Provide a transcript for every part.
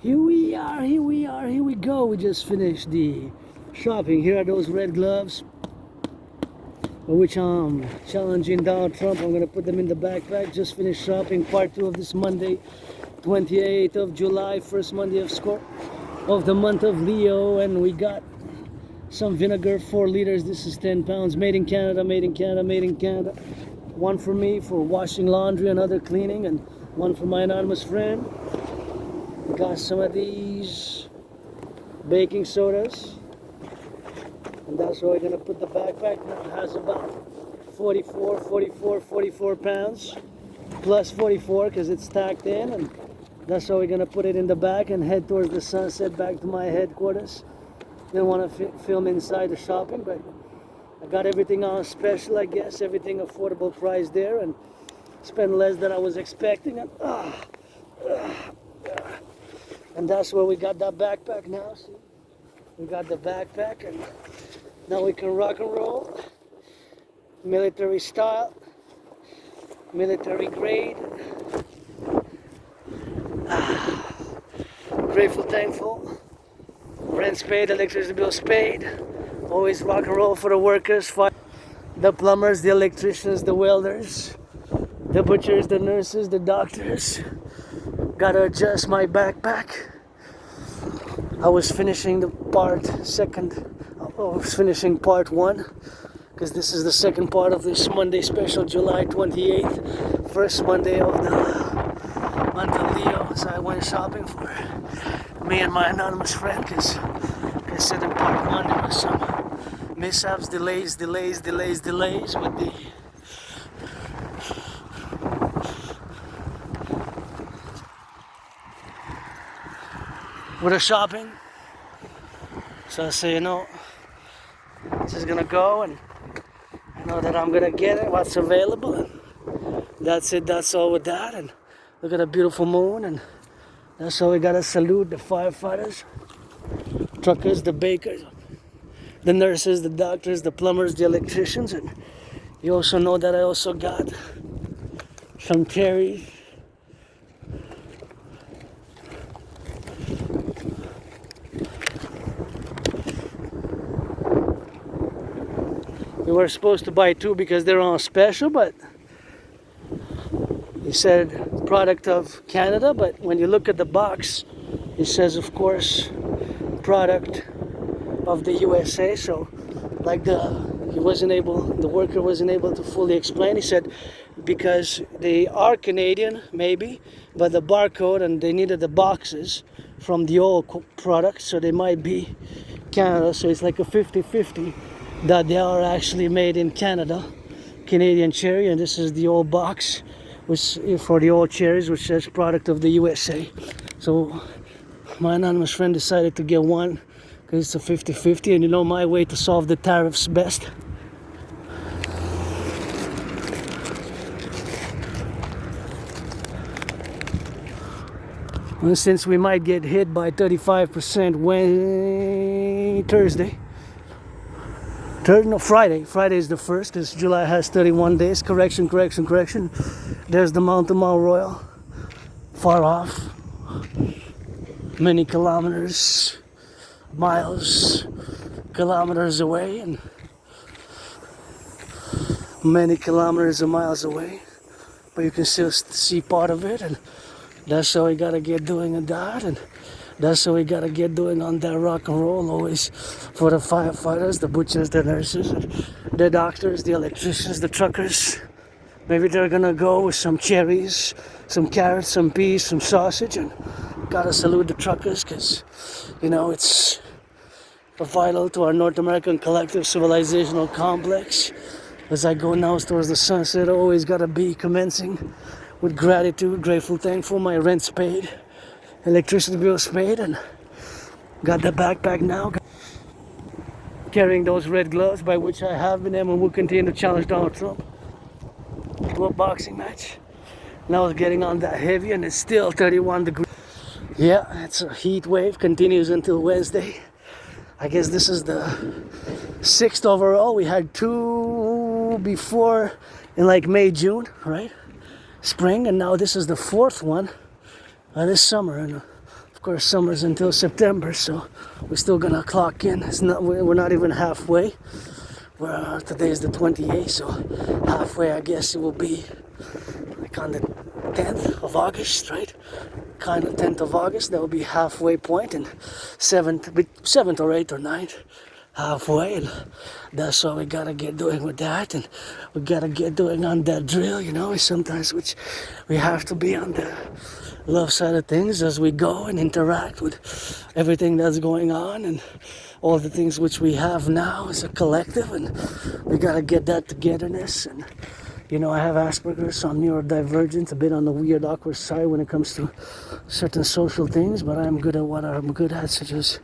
Here we are, here we are, here we go. We just finished the shopping. Here are those red gloves, which I'm challenging Donald Trump. I'm gonna put them in the backpack. Just finished shopping, part 2 of this Monday, 28th of July, first Monday of the month of Leo, and we got some vinegar, 4 liters. This is 10 pounds, made in Canada, made in Canada, made in Canada. One for me for washing laundry and other cleaning, and one for my anonymous friend. We got some of these baking sodas, and that's where we're gonna put the backpack. Now it has about 44 pounds, plus 44 because it's stacked in, and that's how we're gonna put it in the back and head towards the sunset back to my headquarters. Didn't want to film inside the shopping, but I got everything on special, I guess. Everything affordable price there, and spent less than I was expecting. And that's where we got that backpack now. See, we got the backpack, and now we can rock and roll. Military style, military grade. Grateful, thankful. Rent's paid, electricity bills paid. Always rock and roll for the workers, the plumbers, the electricians, the welders, the butchers, the nurses, the doctors. Gotta adjust my backpack. I was finishing part 1 because this is the second part of this Monday special, July 28th, first Monday of the month of Leo. So I went shopping for me and my anonymous friend because I said in part 1 there was some mishaps, delays with the shopping. So I say, just gonna go, and I know that I'm gonna get it, what's available, and that's it, that's all with that. And look at the beautiful moon, and that's how we gotta salute the firefighters, truckers, the bakers, the nurses, the doctors, the plumbers, the electricians. And you also know that I also got some cherries. We were supposed to buy 2 because they're on special, but he said product of Canada, but when you look at the box, it says, of course, product of the USA. So like the worker wasn't able to fully explain. He said because they are Canadian maybe, but the barcode, and they needed the boxes from the old product, so they might be Canada. So it's like a 50-50 that they are actually made in Canada, Canadian cherry, and this is the old box which for the old cherries, which says product of the USA. So my anonymous friend decided to get one because it's a 50-50, and my way to solve the tariffs best. And since we might get hit by 35% Thursday. Friday. Friday is the 1st because July has 31 days. Correction. There's the Mountain Mount Royal. Far off. Many kilometers, miles, kilometers away, and many kilometers and miles away. But you can still see part of it, and that's how we gotta get doing on that, and that's how we gotta get doing on that rock and roll, always for the firefighters, the butchers, the nurses, the doctors, the electricians, the truckers. Maybe they're gonna go with some cherries, some carrots, some peas, some sausage, and gotta salute the truckers because, it's vital to our North American collective civilizational complex. As I go now towards the sunset, always gotta be commencing with gratitude, grateful, thankful. My rent's paid, electricity bills paid, and got the backpack now. Carrying those red gloves, by which I have been and will continue to challenge Donald Trump to a boxing match. Now it's getting on that heavy, and it's still 31 degrees. Yeah, it's a heat wave, continues until Wednesday. I guess this is the 6th overall. We had 2 before in like May, June, right? Spring, and now this is the 4th one this summer. And Of course, summer's until September, so we're still gonna clock in. We're not even halfway. Today is the 28th, so halfway, I guess it will be like on the 10th of August, right? Kind of 10th of August, that will be halfway point, and 7th or 8th or 9th, halfway, and that's what we gotta get doing with that, and we gotta get doing on that drill, you know, sometimes which we have to be on the love side of things as we go and interact with everything that's going on and all the things which we have now as a collective, and we gotta get that togetherness. And you know, I have Asperger's, so I'm neurodivergent, a bit on the weird, awkward side when it comes to certain social things, but I'm good at what I'm good at, such as,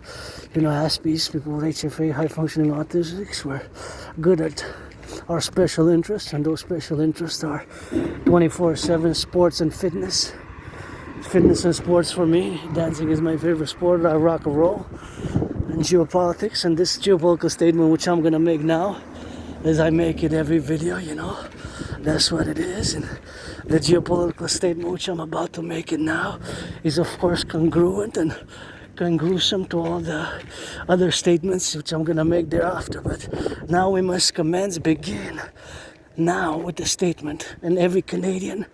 you know, Aspies, people with HFA, high-functioning autistics. We're good at our special interests, and those special interests are 24/7 sports and fitness. Fitness and sports for me. Dancing is my favorite sport. I rock and roll. And geopolitics, and this geopolitical statement which I'm gonna make now, as I make it every video, you know, that's what it is. And the geopolitical statement which I'm about to make it now is of course congruent and congruent to all the other statements which I'm gonna make thereafter. But now we must begin now with the statement, and every Canadian,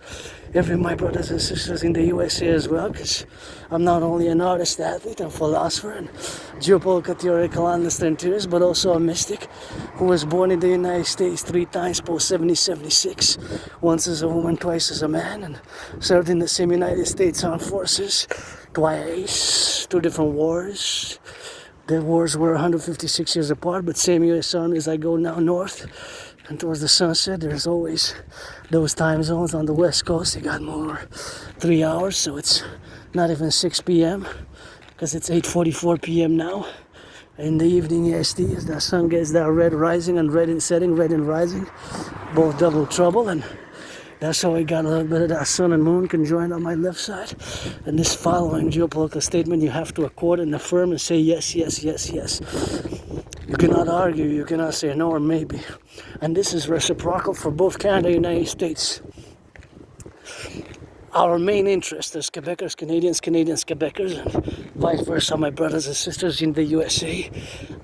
every my brothers and sisters in the USA as well, because I'm not only an artist, athlete, and philosopher, and geopolitical theoretical analyst and theorist, but also a mystic who was born in the United States 3 times post 1776, once as a woman, twice as a man, and served in the same United States Armed Forces twice, 2 different wars. The wars were 156 years apart, but same U.S. Army as I go now north and towards the sunset. There's always those time zones on the West Coast. They got more 3 hours, so it's not even 6 p.m. because it's 8:44 p.m. now. In the evening EST, as the sun gets that red rising and red in setting, red and rising, both double trouble, and that's how we got a little bit of that sun and moon conjoined on my left side. And this following geopolitical statement, you have to accord and affirm and say yes, yes, yes, yes. You cannot argue, you cannot say no or maybe. And this is reciprocal for both Canada and the United States. Our main interest as Quebecers, Canadians, Quebecers, and vice versa, my brothers and sisters in the USA,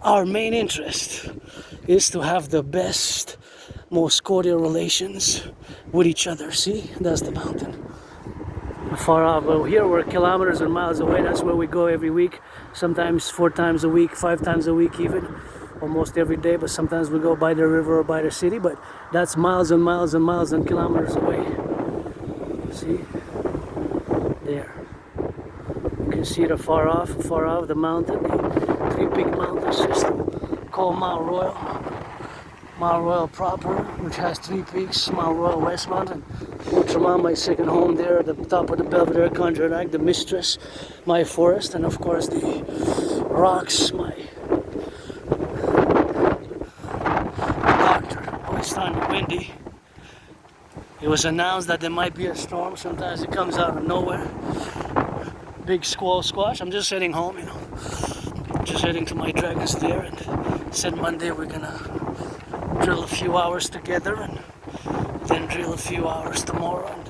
our main interest is to have the best, most cordial relations with each other. See, that's the mountain. Far off, but here we're kilometers and miles away. That's where we go every week, sometimes 4 times a week, 5 times a week even, almost every day, but sometimes we go by the river or by the city, but that's miles and miles and miles and kilometers away. See? There. You can see it far off the mountain, the 3 big mountain system called Mount Royal. Mount Royal proper, which has 3 peaks, Mount Royal West Mountain, Outremont, my second home there at the top of the Belvedere Conjurac, the Mistress, my forest, and of course the rocks, my doctor. Oh, it's starting to windy. It was announced that there might be a storm. Sometimes it comes out of nowhere. Big squall squash. I'm just heading home, you know. Just heading to my Dragon's Lair, and said Monday we're gonna drill a few hours together, and then drill a few hours tomorrow, and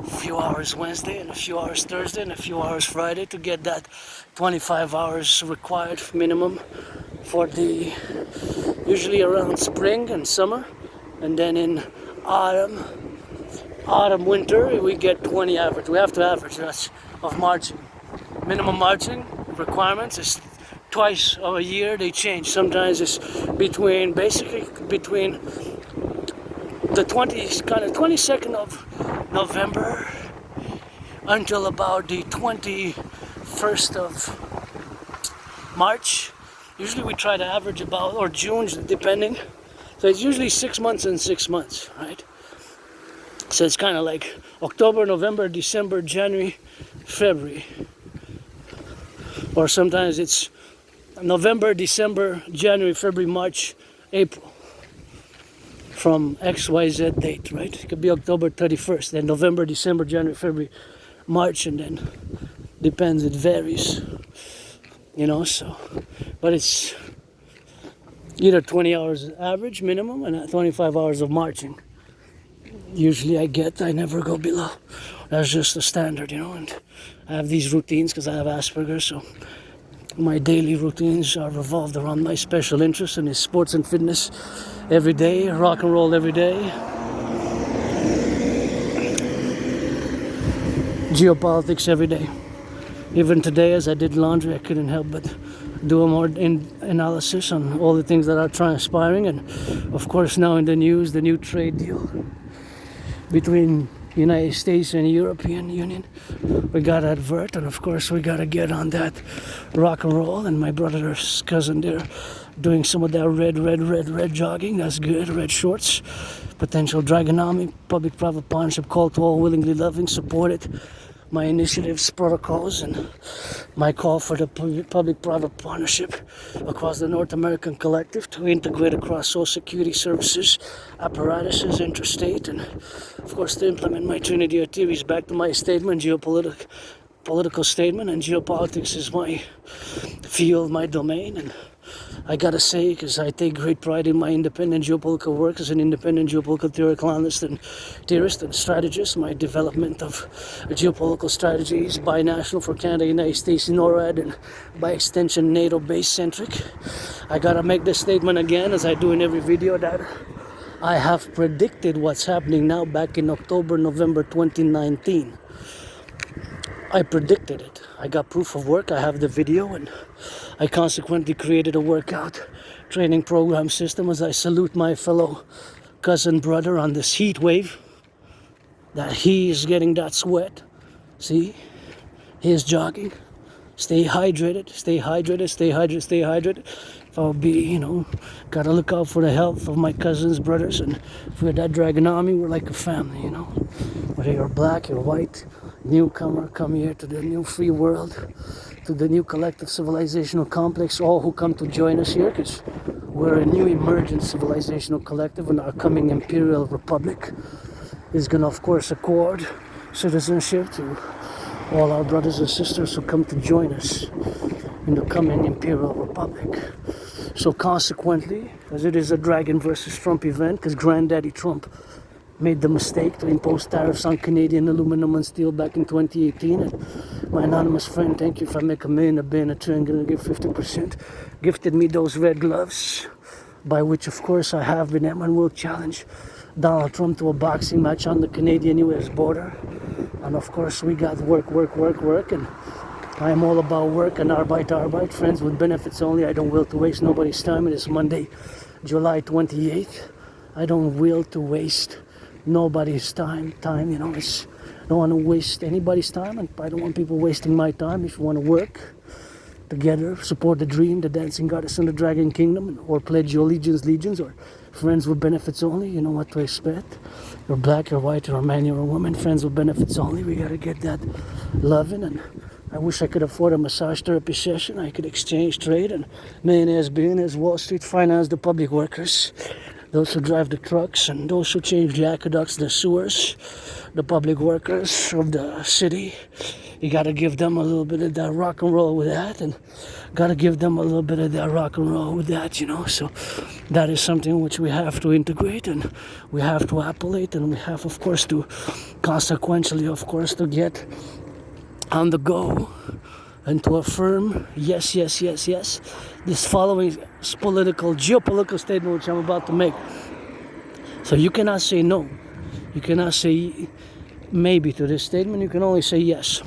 a few hours Wednesday, and a few hours Thursday, and a few hours Friday to get that 25 hours required minimum for the usually around spring and summer, and then in autumn, winter we get 20 average. We have to average that's of marching. Minimum marching requirements is twice a year they change. Sometimes it's between the 22nd of November until about the 21st of March. Usually we try to average about, or June, depending. So it's usually 6 months and 6 months, right? So it's kind of like October, November, December, January, February. Or sometimes it's November, December, January, February, March, April. From XYZ date, right? It could be October 31st, then November, December, January, February, March, and then depends, it varies. You know, so, but it's either 20 hours average minimum and 25 hours of marching. Usually I never go below that's just the standard, and I have these routines because I have Asperger's, so my daily routines are revolved around my special interest, and is sports and fitness every day, rock and roll every day, geopolitics every day. Even today, as I did laundry, I couldn't help but do a more analysis on all the things that are transpiring. And of course, now in the news, the new trade deal between United States and European Union. We gotta advert, and of course we gotta get on that rock and roll. And my brother's cousin there doing some of that red jogging. That's good. Red shorts. Potential dragonomy, public-private partnership, call to all willingly loving, supported my initiatives, protocols, and my call for the public-private partnership across the North American Collectif to integrate across social security services, apparatuses, interstate, and of course to implement my Trinity theories. Back to my statement, political statement, and geopolitics is my field, my domain. And I gotta say, because I take great pride in my independent geopolitical work as an independent geopolitical theoretical analyst and theorist and strategist, my development of geopolitical strategies, binational for Canada, United States, NORAD, and by extension NATO base centric. I gotta make this statement again, as I do in every video, that I have predicted what's happening now back in October, November 2019. I predicted it. I got proof of work. I have the video, and I consequently created a workout training program system as I salute my fellow cousin brother on this heat wave, that he is getting that sweat. See, he is jogging. Stay hydrated, stay hydrated, stay hydrated, stay hydrated. If I'll be, gotta look out for the health of my cousins, brothers, and if we're that dragonomy, we're like a family, Whether you're black, you're white, newcomer, come here to the new free world, to the new collective civilizational complex, all who come to join us here, because we're a new emergent civilizational collective, and our coming Imperial Republik is gonna, of course, accord citizenship to all our brothers and sisters who come to join us in the coming Imperial Republic. So consequently, as it is a Dragon versus Trump event, because Granddaddy Trump made the mistake to impose tariffs on Canadian aluminum and steel back in 2018, and my anonymous friend, thank you, if I make $1 million, $1 billion, $1 trillion, I'm gonna give 50%, gifted me those red gloves, by which of course I have been and will challenge Donald Trump to a boxing match on the Canadian-US border. And of course we got work, and I am all about work and arbeit, friends with benefits only. I don't will to waste nobody's time. It is Monday, July 28th. I don't will to waste nobody's time, I don't want to waste anybody's time, and I don't want people wasting my time. If you want to work together, support the dream, the dancing goddess in the dragon kingdom, or pledge your legions, or friends with benefits only, you know what to expect. You're black, you're white, you're a man, you're a woman, friends with benefits only. We gotta get that loving, and I wish I could afford a massage therapy session. I could exchange trade, and millionaires, billionaires, Wall Street finance the public workers, those who drive the trucks, and those who change the aqueducts, the sewers, the public workers of the city. You gotta give them a little bit of that rock and roll with that, and gotta give them a little bit of that rock and roll with that, So that is something which we have to integrate, and we have to appellate, and we have, of course, to consequentially, of course, to get on the go and to affirm, yes, this following geopolitical statement which I'm about to make. So you cannot say no. You cannot say maybe to this statement. You can only say yes.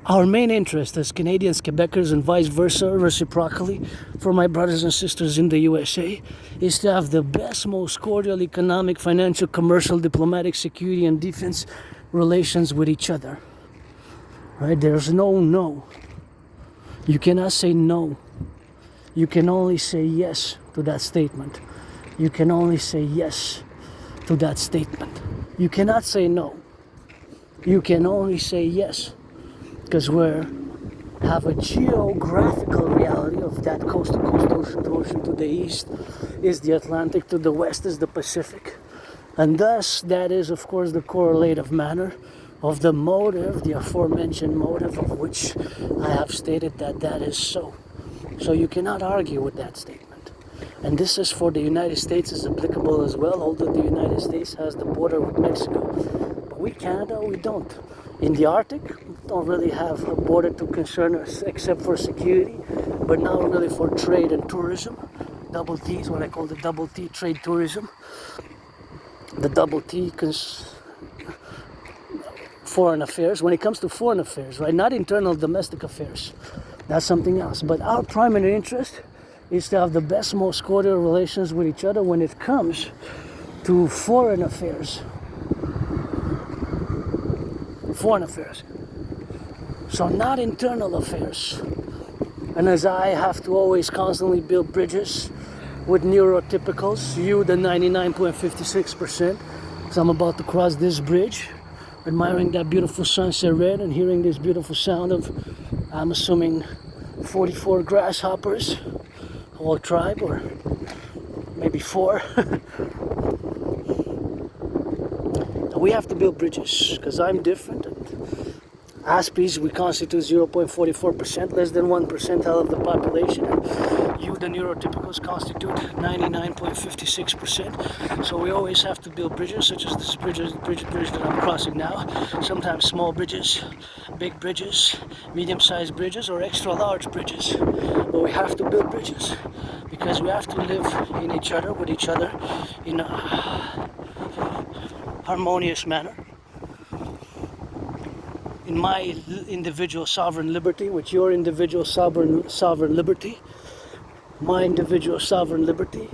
Our main interest as Canadians, Quebecers, and vice versa, reciprocally, for my brothers and sisters in the USA, is to have the best, most cordial economic, financial, commercial, diplomatic, security, and defense relations with each other. Right? There's no. You cannot say no. You can only say yes to that statement. You can only say yes to that statement. You cannot say no. You can only say yes, because we have a geographical reality of that coast to coast, ocean to ocean. To the east is the Atlantic, to the west is the Pacific, and thus that is, of course, the correlative manner of the motive, the aforementioned motive, of which I have stated that is so. So you cannot argue with that statement. And this is for the United States, is applicable as well, although the United States has the border with Mexico. We, Canada, we don't. In the Arctic, don't really have a border to concern us except for security, but now really for trade and tourism. Double T is what I call the double T, trade tourism. The double T, foreign affairs. When it comes to foreign affairs, right? Not internal domestic affairs. That's something else. But our primary interest is to have the best, most cordial relations with each other when it comes to foreign affairs. Foreign affairs. So not internal affairs. And as I have to always constantly build bridges with neurotypicals, you the 99.56%, so I'm about to cross this bridge, admiring that beautiful sunset red and hearing this beautiful sound of, I'm assuming, 44 grasshoppers, whole tribe, or maybe 4. We have to build bridges, because I'm different. Aspies, we constitute 0.44%, less than 1% of the population. And you, the neurotypicals, constitute 99.56%. So we always have to build bridges, such as this bridge that I'm crossing now. Sometimes small bridges, big bridges, medium-sized bridges, or extra large bridges. But we have to build bridges, because we have to live in each other, with each other, in a harmonious manner. In my individual sovereign liberty, with your individual sovereign liberty, my individual sovereign liberty,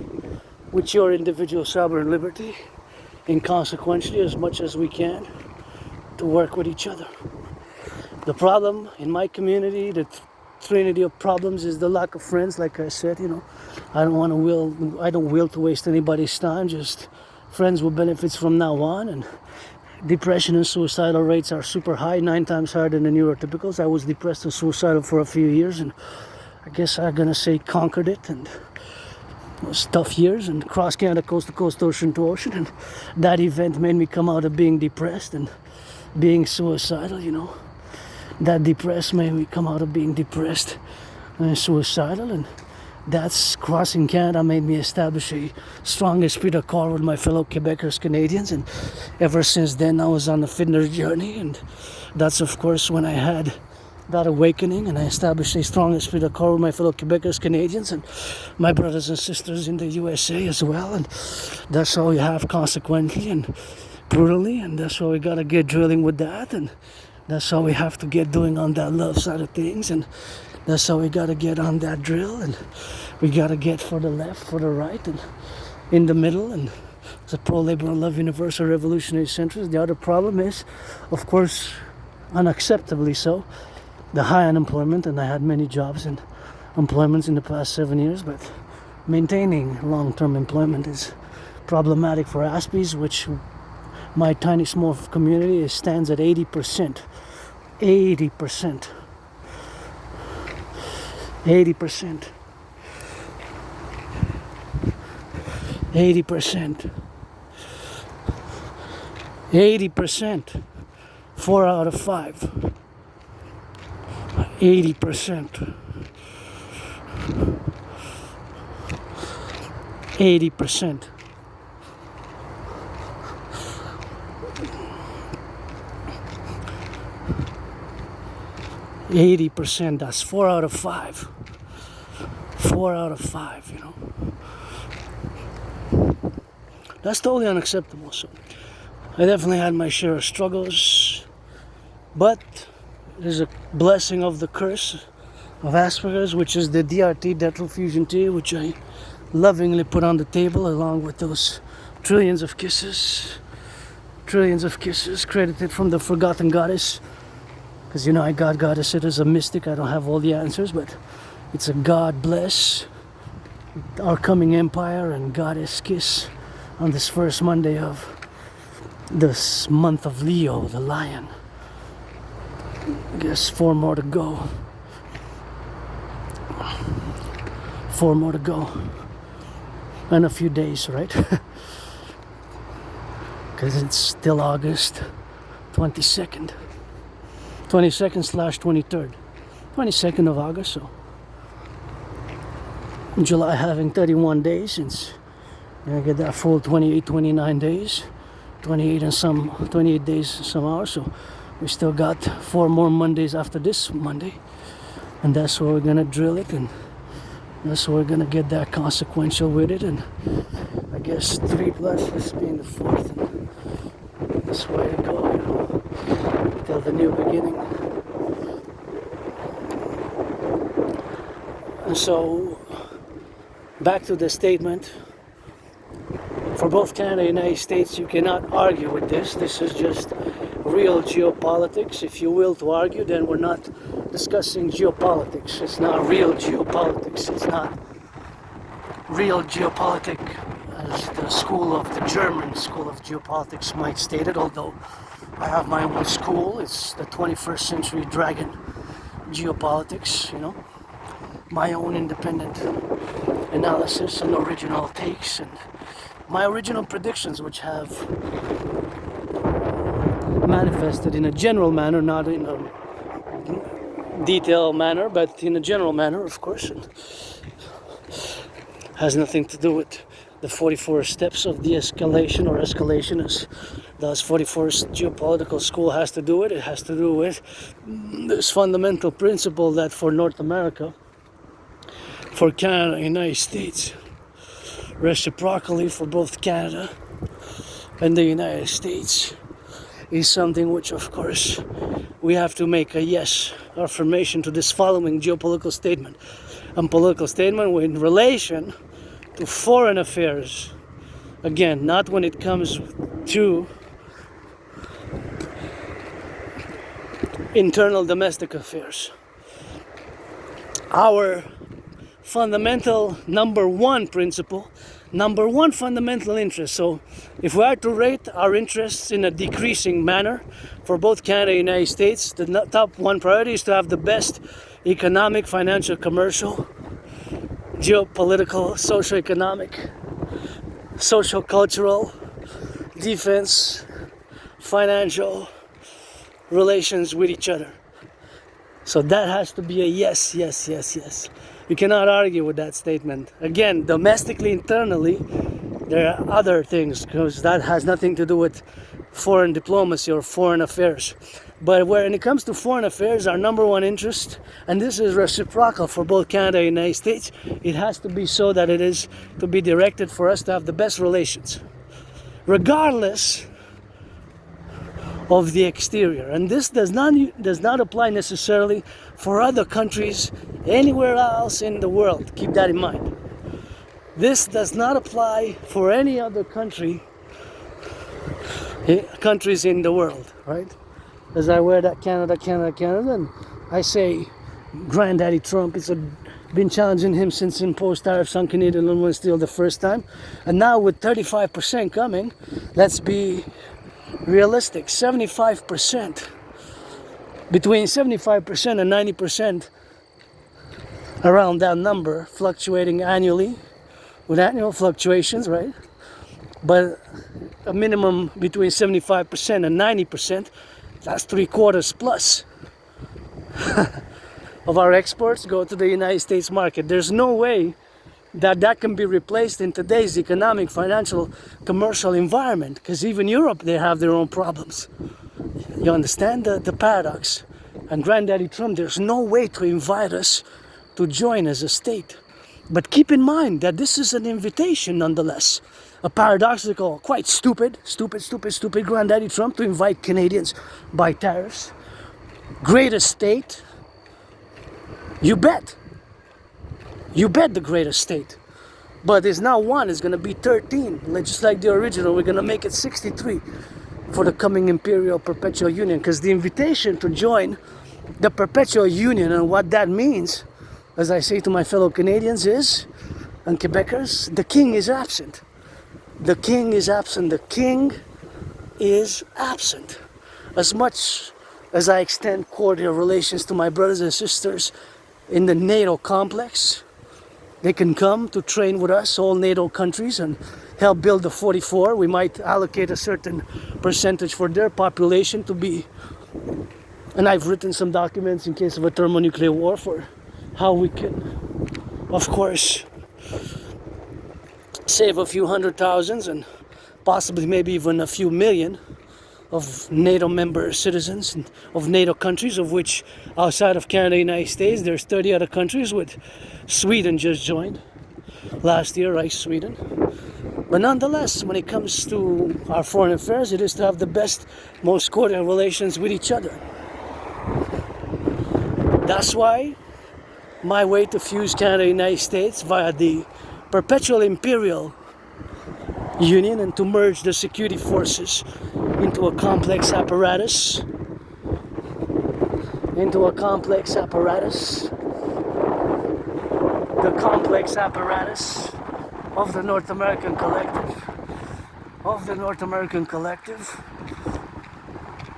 with your individual sovereign liberty, and consequently, as much as we can, to work with each other. The problem in my community, the trinity of problems, is the lack of friends. Like I said, I don't will to waste anybody's time. Just friends with benefits from now on. And depression and suicidal rates are super high, 9 times higher than the neurotypicals. I was depressed and suicidal for a few years, and I guess I'm gonna say conquered it, and it was tough years, and cross Canada, coast to coast, ocean to ocean, and that event made me come out of being depressed and being suicidal. That depressed made me come out of being depressed and suicidal, and that's crossing Canada made me establish a strong esprit de corps with my fellow Quebecers, Canadians, and ever since then I was on the fitness journey, and that's of course when I had that awakening, and I established a strong esprit de corps with my fellow Quebecers, Canadians, and my brothers and sisters in the USA as well, and that's all we have consequently and brutally, and that's why we gotta get drilling with that, and that's all we have to get doing on that love side of things, and that's how we gotta get on that drill, and we gotta get for the left, for the right, and in the middle, and as a pro-labor and love universal revolutionary centrist. The other problem is, of course, unacceptably so, the high unemployment, and I had many jobs and employments in the past 7 years, but maintaining long-term employment is problematic for Aspies, which my tiny small community stands at 80%. 80%. 80%. 80%. 80%. 4 out of 5. 80%. 80%. 80%, that's 4 out of 5. 4 out of 5, That's totally unacceptable. So I definitely had my share of struggles, but there's a blessing of the curse of Asperger's, which is the DRT, dental fusion tea, which I lovingly put on the table along with those trillions of kisses credited from the forgotten goddess. Because I God goddess it as a mystic. I don't have all the answers, but it's a God bless our coming empire and goddess kiss on this first Monday of this month of Leo, the lion. I guess 4 more to go. 4 more to go. And a few days, right? Because it's still August 22nd. 22nd/23rd. 22nd of August, so July having 31 days, since I get that full 28, 29 days. 28 days some hours, so we still got 4 more Mondays after this Monday, and that's where we're gonna drill it, and that's where we're gonna get that consequential with it, and I guess 3 plus this being the 4th, and that's where you go, you know, till the new beginning. And so back to the statement. For both Canada and the United States, you cannot argue with this. This is just real geopolitics. If you will to argue, then we're not discussing geopolitics. It's not real geopolitics. It's not real geopolitic as the German school of geopolitics might state it, although I have my own school. It's the 21st century dragon geopolitics, you know. My own independent analysis and original takes and my original predictions, which have manifested in a general manner, not in a detailed manner, but in a general manner, of course, and has nothing to do with the 44 steps of de-escalation or escalation, as thus 44th geopolitical school has to do with. It has to do with this fundamental principle that for North America, for Canada and United States, reciprocally for both Canada and the United States, is something which, of course, we have to make a yes affirmation to this following geopolitical statement. And political statement in relation to foreign affairs. Again, not when it comes to internal domestic affairs. Our fundamental number one principle, number one fundamental interest. So if we are to rate our interests in a decreasing manner for both Canada and the United States, the top one priority is to have the best economic, financial, commercial, geopolitical, socio-economic, social-cultural, defense, financial relations with each other. So that has to be a yes, yes, yes, yes. You cannot argue with that statement. Again, domestically, internally, there are other things, because that has nothing to do with foreign diplomacy or foreign affairs. But when it comes to foreign affairs, our number one interest, and this is reciprocal for both Canada and the United States, it has to be so that it is to be directed for us to have the best relations, regardless of the exterior. And this does not apply necessarily for other countries anywhere else in the world. Keep that in mind. This does not apply for any other countries in the world, right? As I wear that Canada, and I say Granddaddy Trump, been challenging him since imposed tariffs on Canadian aluminum steel the first time, and now with 35% coming, let's be realistic. 75%, between 75% and 90%, around that number, fluctuating annually with annual fluctuations, right? But a minimum between 75% and 90%, that's 3/4 plus of our exports go to the United States market. There's no way that can be replaced in today's economic, financial, commercial environment, because even Europe, they have their own problems. You understand the paradox? And Granddaddy Trump, there's no way to invite us to join as a state. But keep in mind that this is an invitation nonetheless. A paradoxical, quite stupid Granddaddy Trump to invite Canadians by tariffs. Greatest state? You bet. You bet the greatest state. But it's not one, it's going to be 13. Just like the original, we're going to make it 63 for the coming Imperial Perpetual Union. Because the invitation to join the Perpetual Union and what that means, as I say to my fellow Canadians and Quebecers, the king is absent. The king is absent. The king is absent. As much as I extend cordial relations to my brothers and sisters in the NATO complex, they can come to train with us, all NATO countries, and help build the 44. We might allocate a certain percentage for their population to be, and I've written some documents in case of a thermonuclear war for how we can, of course, save a few 100,000s and possibly maybe even a few million of NATO member citizens of NATO countries, of which outside of Canada and the United States, there's 30 other countries, with Sweden just joined last year, right, Sweden. But nonetheless, when it comes to our foreign affairs, it is to have the best, most cordial relations with each other. That's why my way to fuse Canada and the United States via the perpetual Imperial Union and to merge the security forces into a complex apparatus, the complex apparatus of the North American Collective,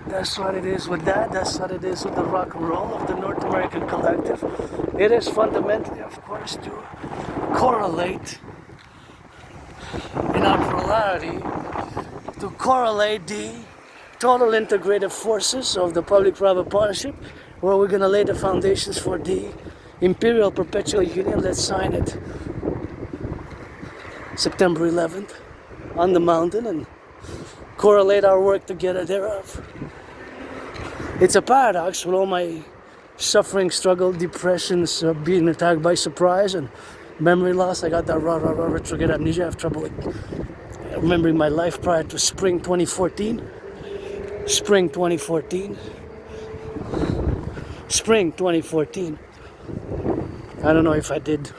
That's what it is with that. That's what it is with the Rock&Roll of the North American Collective. It is fundamentally, of course, to correlate in our plurality, to correlate the total integrated forces of the public-private partnership, where we're going to lay the foundations for the Imperial Perpetual Union. Let's sign it September 11th on the mountain and correlate our work together thereof. It's a paradox with all my suffering, struggle, depressions, being attacked by surprise and memory loss. I got that retrograde amnesia. I have trouble remembering my life prior to spring 2014. Spring 2014. I don't know if I did.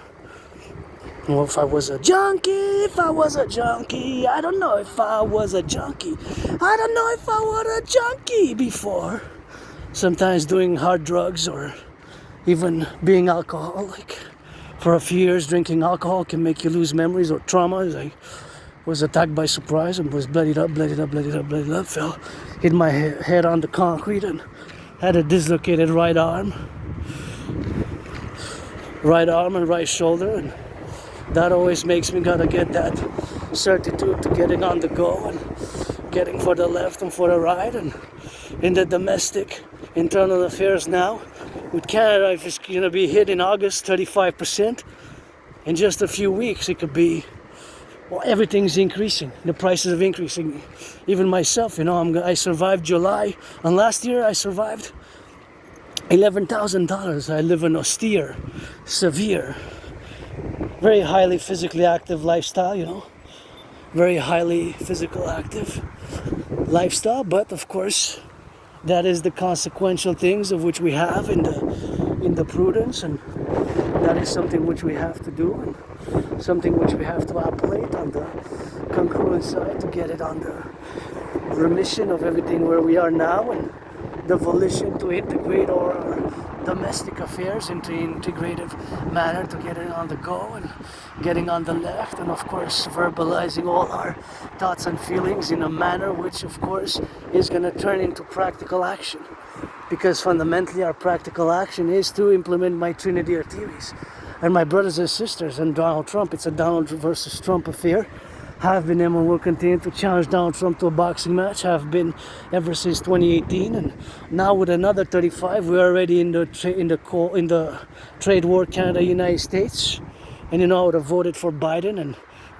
Well, if I was a junkie, I don't know if I was a junkie. I don't know if I was a junkie before. Sometimes doing hard drugs or even being alcoholic. For a few years, drinking alcohol can make you lose memories or trauma. I was attacked by surprise and was bloodied up, fell, hit my head on the concrete and had a dislocated right arm and right shoulder, and that always makes me gotta get that certitude to getting on the go and getting for the left and for the right. And in the domestic internal affairs now, with Canada, if it's gonna be hit in August, 35%, in just a few weeks it could be, well, everything's increasing. The prices are increasing. Even myself, I survived July, and last year I survived $11,000. I live an austere, severe, very highly physically active lifestyle, very highly physical active lifestyle. But of course, that is the consequential things of which we have in the prudence, and that is something which we have to do, and something which we have to appellate on the congruent side to get it on the remission of everything where we are now, and the volition to integrate all our domestic affairs into an integrative manner to get it on the go and getting on the left, and of course verbalizing all our thoughts and feelings in a manner which of course is going to turn into practical action, because fundamentally our practical action is to implement my Trinity or theories. And my brothers and sisters and Donald Trump, it's a Donald versus Trump affair. Have been and will continue to challenge Donald Trump to a boxing match. Have been ever since 2018, and now with another 35, we're already in the trade war, Canada, United States. And I would have voted for Biden and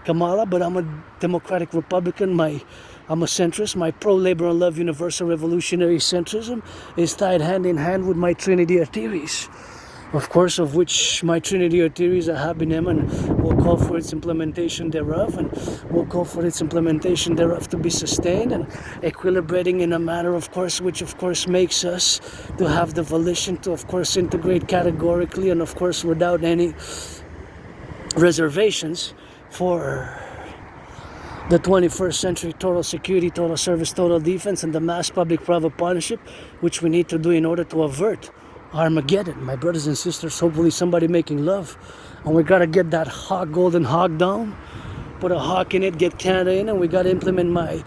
Kamala, but I'm a Democratic Republican. I'm a centrist. My pro-labor and love universal revolutionary centrism is tied hand in hand with my Trinity of theories. Of course, of which my Trinity of theories are have been him, and will call for its implementation thereof, and will call for its implementation thereof to be sustained and equilibrating in a manner, of course, which of course makes us to have the volition to, of course, integrate categorically and of course without any reservations for the 21st century total security, total service, total defense, and the mass public-private partnership, which we need to do in order to avert Armageddon. My brothers and sisters, hopefully somebody making love, and we gotta get that golden hog down, put a hawk in it, get Canada in, and we gotta implement my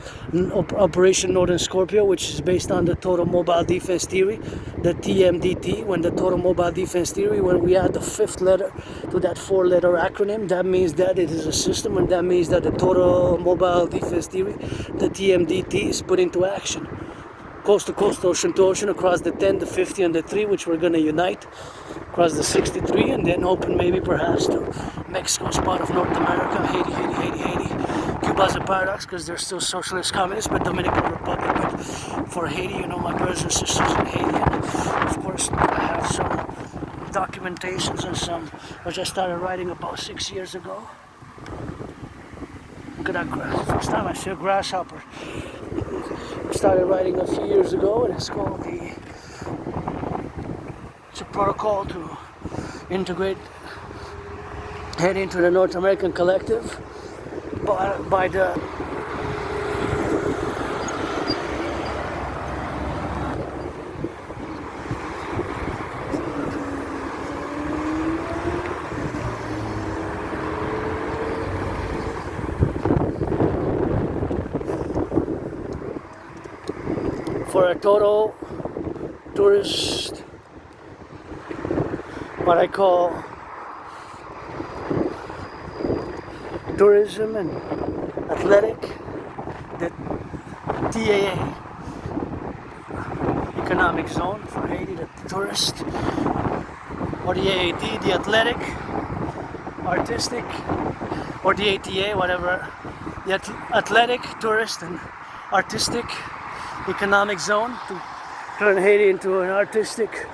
Operation Northern Scorpio, which is based on the total mobile defense theory, the TMDT. When the total mobile defense theory, when we add the fifth letter to that four-letter acronym, that means that it is a system, and that means that the total mobile defense theory, the TMDT, is put into action. Coast to coast, ocean to ocean, across the 10, the 50, and the 3, which we're going to unite, across the 63, and then open maybe perhaps to Mexico's part of North America, Haiti, Cuba, Cuba's a paradox because they're still socialist communists, but Dominican Republic. But for Haiti, you know, my brothers and sisters in Haiti, and of course I have some documentations and some, which I started writing about 6 years ago. Look at that grass. First time I see a grasshopper. I started writing a few years ago, and it's called it's a protocol to integrate, head into the North American Collective by the for a total tourist, what I call tourism and athletic, the TAA, economic zone for Haiti, the tourist, or the AAD, the athletic, artistic, or the ATA, whatever, the athletic, tourist, and artistic economic zone to turn Haiti into an artistic,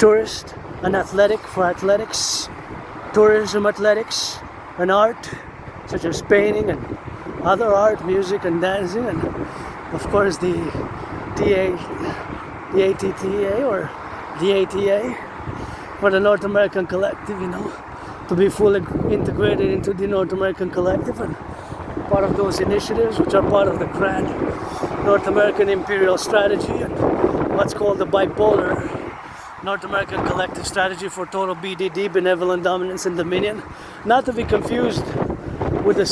tourist, and athletic for athletics, tourism, athletics, and art, such as painting and other art, music and dancing, and of course the ATTA or the ATA for the North American Collective, you know, to be fully integrated into the North American Collective and part of those initiatives which are part of the grand North American Imperial strategy and what's called the bipolar North American Collective Strategy for Total BDD, Benevolent Dominance and Dominion, not to be confused with the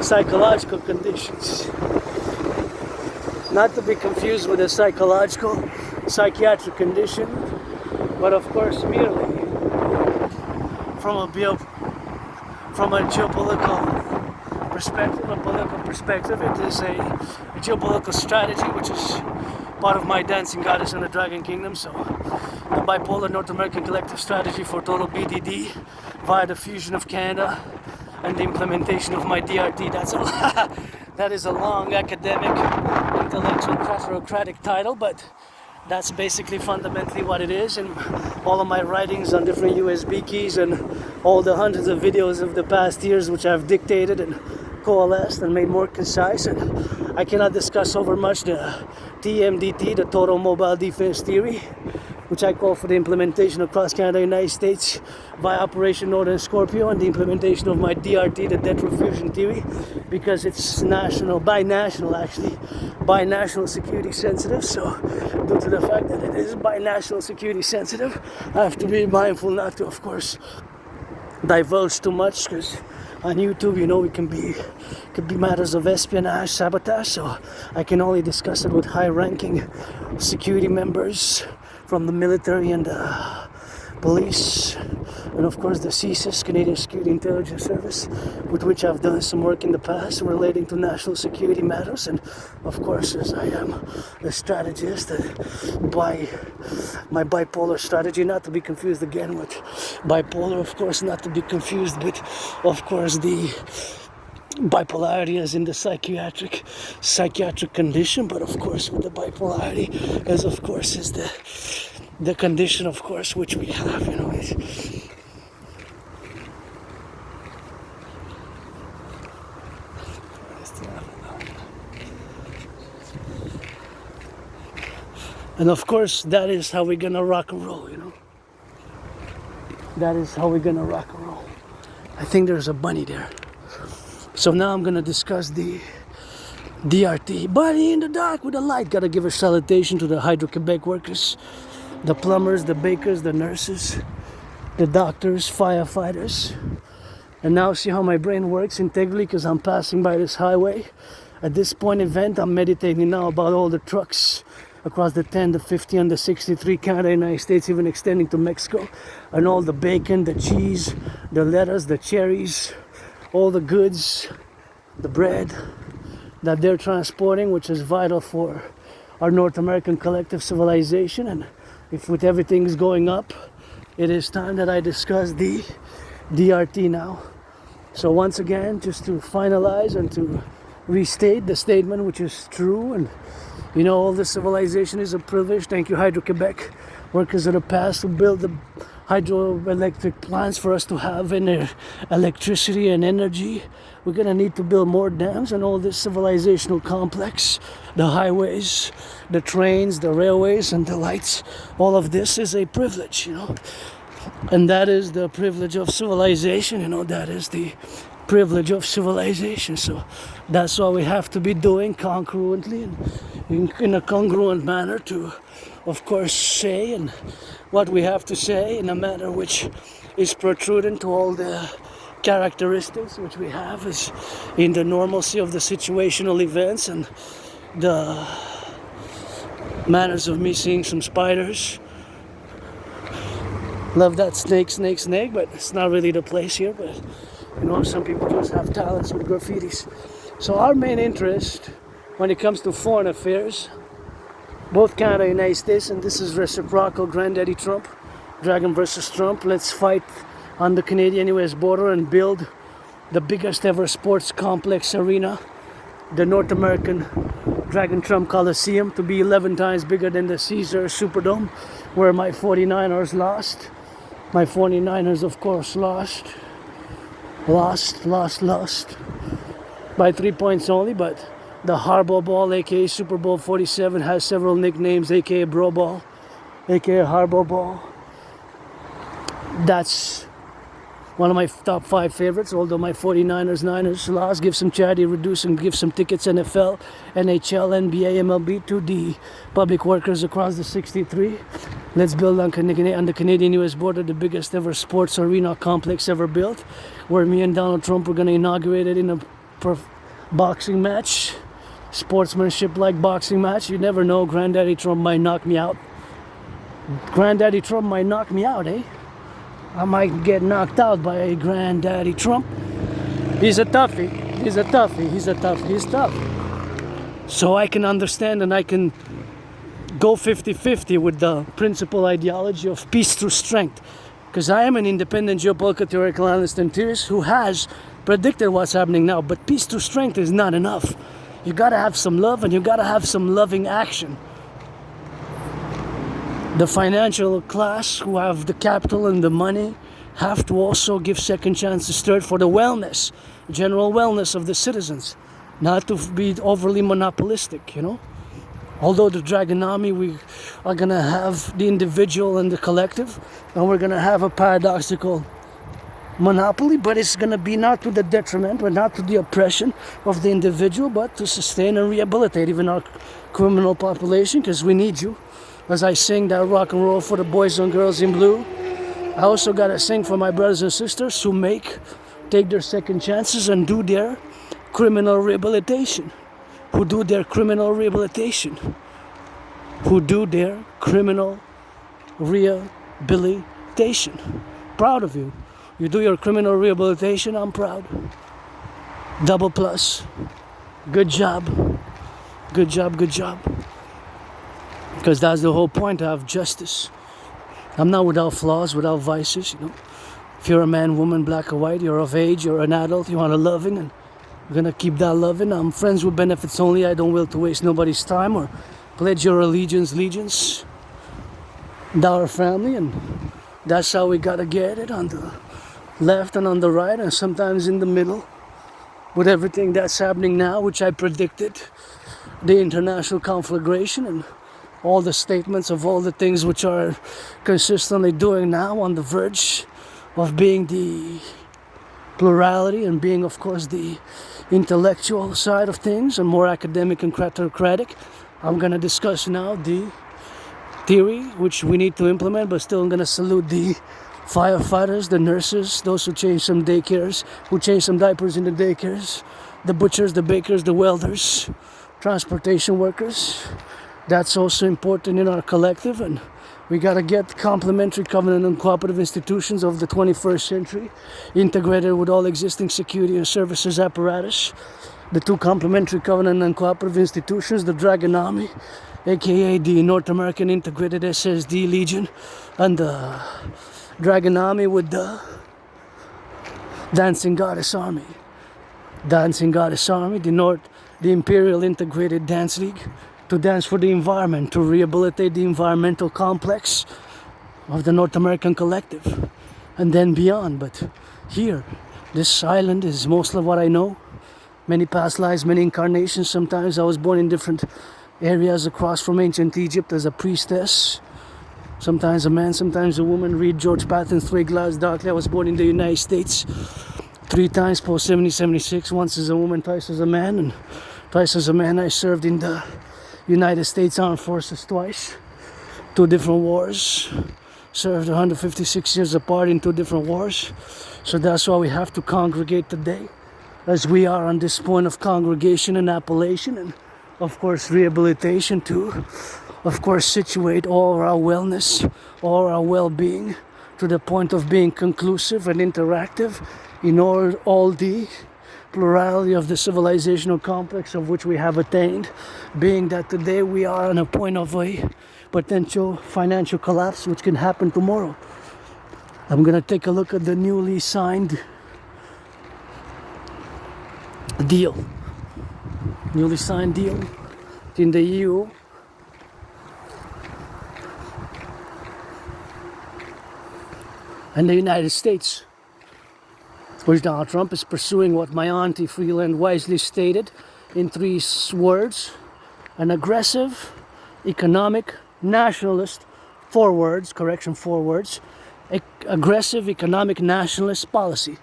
psychological conditions. Not to be confused with a psychiatric condition, but of course merely from a geopolitical perspective, a political perspective. It is a geopolitical strategy which is part of my dancing goddess in the Dragon Kingdom. So the bipolar North American Collective Strategy for Total BDD via the fusion of Canada and the implementation of my DRT. That is a long academic, intellectual, patrocratic title, but that's basically fundamentally what it is. And all of my writings on different USB keys and all the hundreds of videos of the past years which I've dictated and coalesced and made more concise. And I cannot discuss over much the TMDT, the Total Mobile Defense Theory, which I call for the implementation across Canada and United States via Operation Northern Scorpio, and the implementation of my DRT, the Debt Refusion Theory, because it's binational security sensitive. So due to the fact that it is binational security sensitive, I have to be mindful not to, of course, divulge too much, because on YouTube, you know, it could be matters of espionage, sabotage, so I can only discuss it with high-ranking security members from the military and the police, and of course the CSIS, Canadian Security Intelligence Service, with which I've done some work in the past relating to national security matters. And of course, as I am a strategist, by my bipolar strategy, not to be confused again with bipolar, of course, not to be confused with, of course, the bipolarity as in the psychiatric condition, but of course with the bipolarity as of course is the condition, of course, which we have, you know. And of course that is how we're gonna rock and roll, you know. That is how we're gonna rock and roll. I think there's a bunny there. So now I'm gonna discuss the DRT. Bunny in the dark with a light. Gotta give a salutation to the Hydro-Quebec workers, the plumbers, the bakers, the nurses, the doctors, firefighters. And now see how my brain works integrally, because I'm passing by this highway. At this point event, I'm meditating now about all the trucks across the 10, the 50, and the 63, Canada, United States, even extending to Mexico, and all the bacon, the cheese, the lettuce, the cherries, all the goods, the bread that they're transporting, which is vital for our North American collective civilization. And if with everything is going up, it is time that I discuss the DRT now. So once again, just to finalize and to restate the statement, which is true, and you know, all the civilization is a privilege. Thank you, Hydro-Quebec, workers of the past who built the hydroelectric plants for us to have electricity and energy. We're gonna need to build more dams and all this civilizational complex, the highways, the trains, the railways, and the lights. All of this is a privilege, you know. And that is the privilege of civilization, you know, that is the privilege of civilization. So that's what we have to be doing congruently and in a congruent manner to, of course, say and what we have to say in a manner which is protruding to all the characteristics which we have is in the normalcy of the situational events and the manners of me seeing some spiders. Love that snake, but it's not really the place here. But you know, some people just have talents with graffitis. So our main interest when it comes to foreign affairs, both Canada and United States, and this is reciprocal, Granddaddy Trump, Dragon versus Trump. Let's fight on the Canadian-US border and build the biggest ever sports complex arena, the North American Dragon Trump Coliseum, to be 11 times bigger than the Caesar Superdome, where my 49ers lost. My 49ers, of course, lost by 3 points only, but the Harbaugh Ball, aka Super Bowl 47, has several nicknames, aka Bro Ball, aka Harbaugh Ball. That's one of my top 5 favorites, although my 49ers lost. Give some charity, reduce and give some tickets, NFL, NHL, NBA, MLB, to the public workers across the 63. Let's build on the Canadian-US border the biggest ever sports arena complex ever built, where me and Donald Trump were going to inaugurate it in a boxing match, sportsmanship-like boxing match. You never know, Granddaddy Trump might knock me out. Granddaddy Trump might knock me out, eh? I might get knocked out by a Granddaddy Trump. He's a toughie. He's tough. So I can understand and I can go 50-50 with the principal ideology of peace through strength. Because I am an independent geopolitical theoretical analyst and theorist who has predicted what's happening now. But peace through strength is not enough. You gotta have some love and you gotta have some loving action. The financial class who have the capital and the money have to also give second chances, third, for the wellness, general wellness of the citizens, not to be overly monopolistic, you know. Although the Dragon Army, we are gonna have the individual and the collective, and we're gonna have a paradoxical monopoly, but it's gonna be not to the detriment, but not to the oppression of the individual, but to sustain and rehabilitate even our criminal population, because we need you. As I sing that rock and roll for the boys and girls in blue, I also gotta sing for my brothers and sisters who take their second chances and do their criminal rehabilitation. Proud of you. You do your criminal rehabilitation, I'm proud. Double plus. Good job. Because that's the whole point, to have justice. I'm not without flaws, without vices, you know. If you're a man, woman, black or white, you're of age, you're an adult, you want a loving, and you're gonna keep that loving. I'm friends with benefits only. I don't will to waste nobody's time or pledge your allegiance, our family, and that's how we gotta get it, on the left and on the right, and sometimes in the middle, with everything that's happening now, which I predicted, the international conflagration and all the statements of all the things which are consistently doing now on the verge of being the plurality and being, of course, the intellectual side of things and more academic and cratocratic. I'm going to discuss now the theory which we need to implement, but still I'm going to salute the firefighters, the nurses, those who change some daycares, who change some diapers in the daycares, the butchers, the bakers, the welders, transportation workers. That's also important in our collective, and we got to get complementary, covenant, and cooperative institutions of the 21st century integrated with all existing security and services apparatus. The two complementary, covenant, and cooperative institutions, the Dragon Army, aka the North American Integrated SSD Legion, and the Dragon Army with the Dancing Goddess Army. Dancing Goddess Army, the Imperial Integrated Dance League, to dance for the environment, to rehabilitate the environmental complex of the North American Collective, and then beyond. But here, this island is most of what I know. Many past lives, many incarnations. Sometimes I was born in different areas across from ancient Egypt as a priestess. Sometimes a man, sometimes a woman. Read George Patton's 3 Glass Darkly. I was born in the United States 3 times post 70-76. Once as a woman, twice as a man. And twice as a man I served in the United States Armed Forces twice. 2 different wars. Served 156 years apart in 2 different wars. So that's why we have to congregate today, as we are on this point of congregation and appellation, and of course rehabilitation to, of course, situate all our wellness, all our well-being to the point of being conclusive and interactive in all the plurality of the civilizational complex of which we have attained, being that today we are on a point of a potential financial collapse which can happen tomorrow. I'm gonna take a look at the newly signed deal in the EU and the United States, which Donald Trump is pursuing what my auntie Freeland wisely stated in 3 words: an aggressive economic nationalist, 4 words, correction, 4 words, aggressive economic nationalist policy.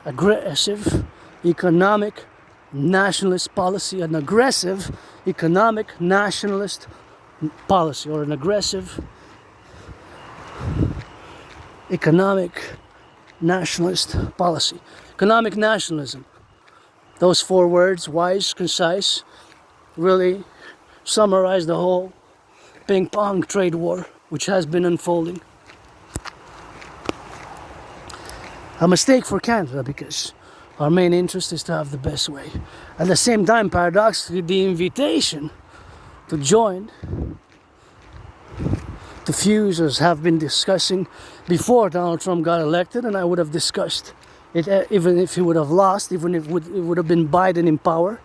Aggressive economic nationalist policy, an aggressive economic nationalist policy, or an aggressive economic nationalist policy. Economic nationalism. Those 4 words, wise, concise, really summarize the whole ping-pong trade war which has been unfolding. A mistake for Canada, because our main interest is to have the best way. At the same time, paradoxically, the invitation to join the fuse, as have been discussing before Donald Trump got elected, and I would have discussed it even if he would have lost, even if it would have been Biden in power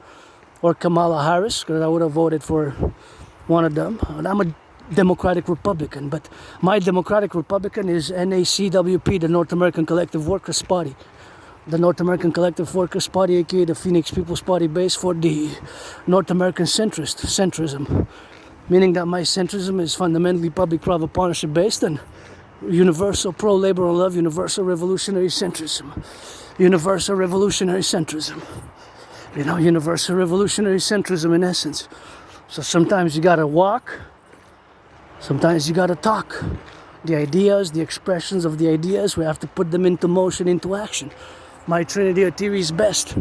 or Kamala Harris, because I would have voted for one of them. And I'm a Democratic Republican, but my Democratic Republican is N.A.C.W.P, the North American Collective Workers Party. The North American Collective Workers Party, aka the Phoenix People's Party, based for the North American centrism, meaning that my centrism is fundamentally public-private partnership based and universal pro-labor and love, universal revolutionary centrism. Universal revolutionary centrism. You know, universal revolutionary centrism in essence. So sometimes you gotta walk, sometimes you gotta talk. The ideas, the expressions of the ideas, we have to put them into motion, into action. My Trinity of theory is best.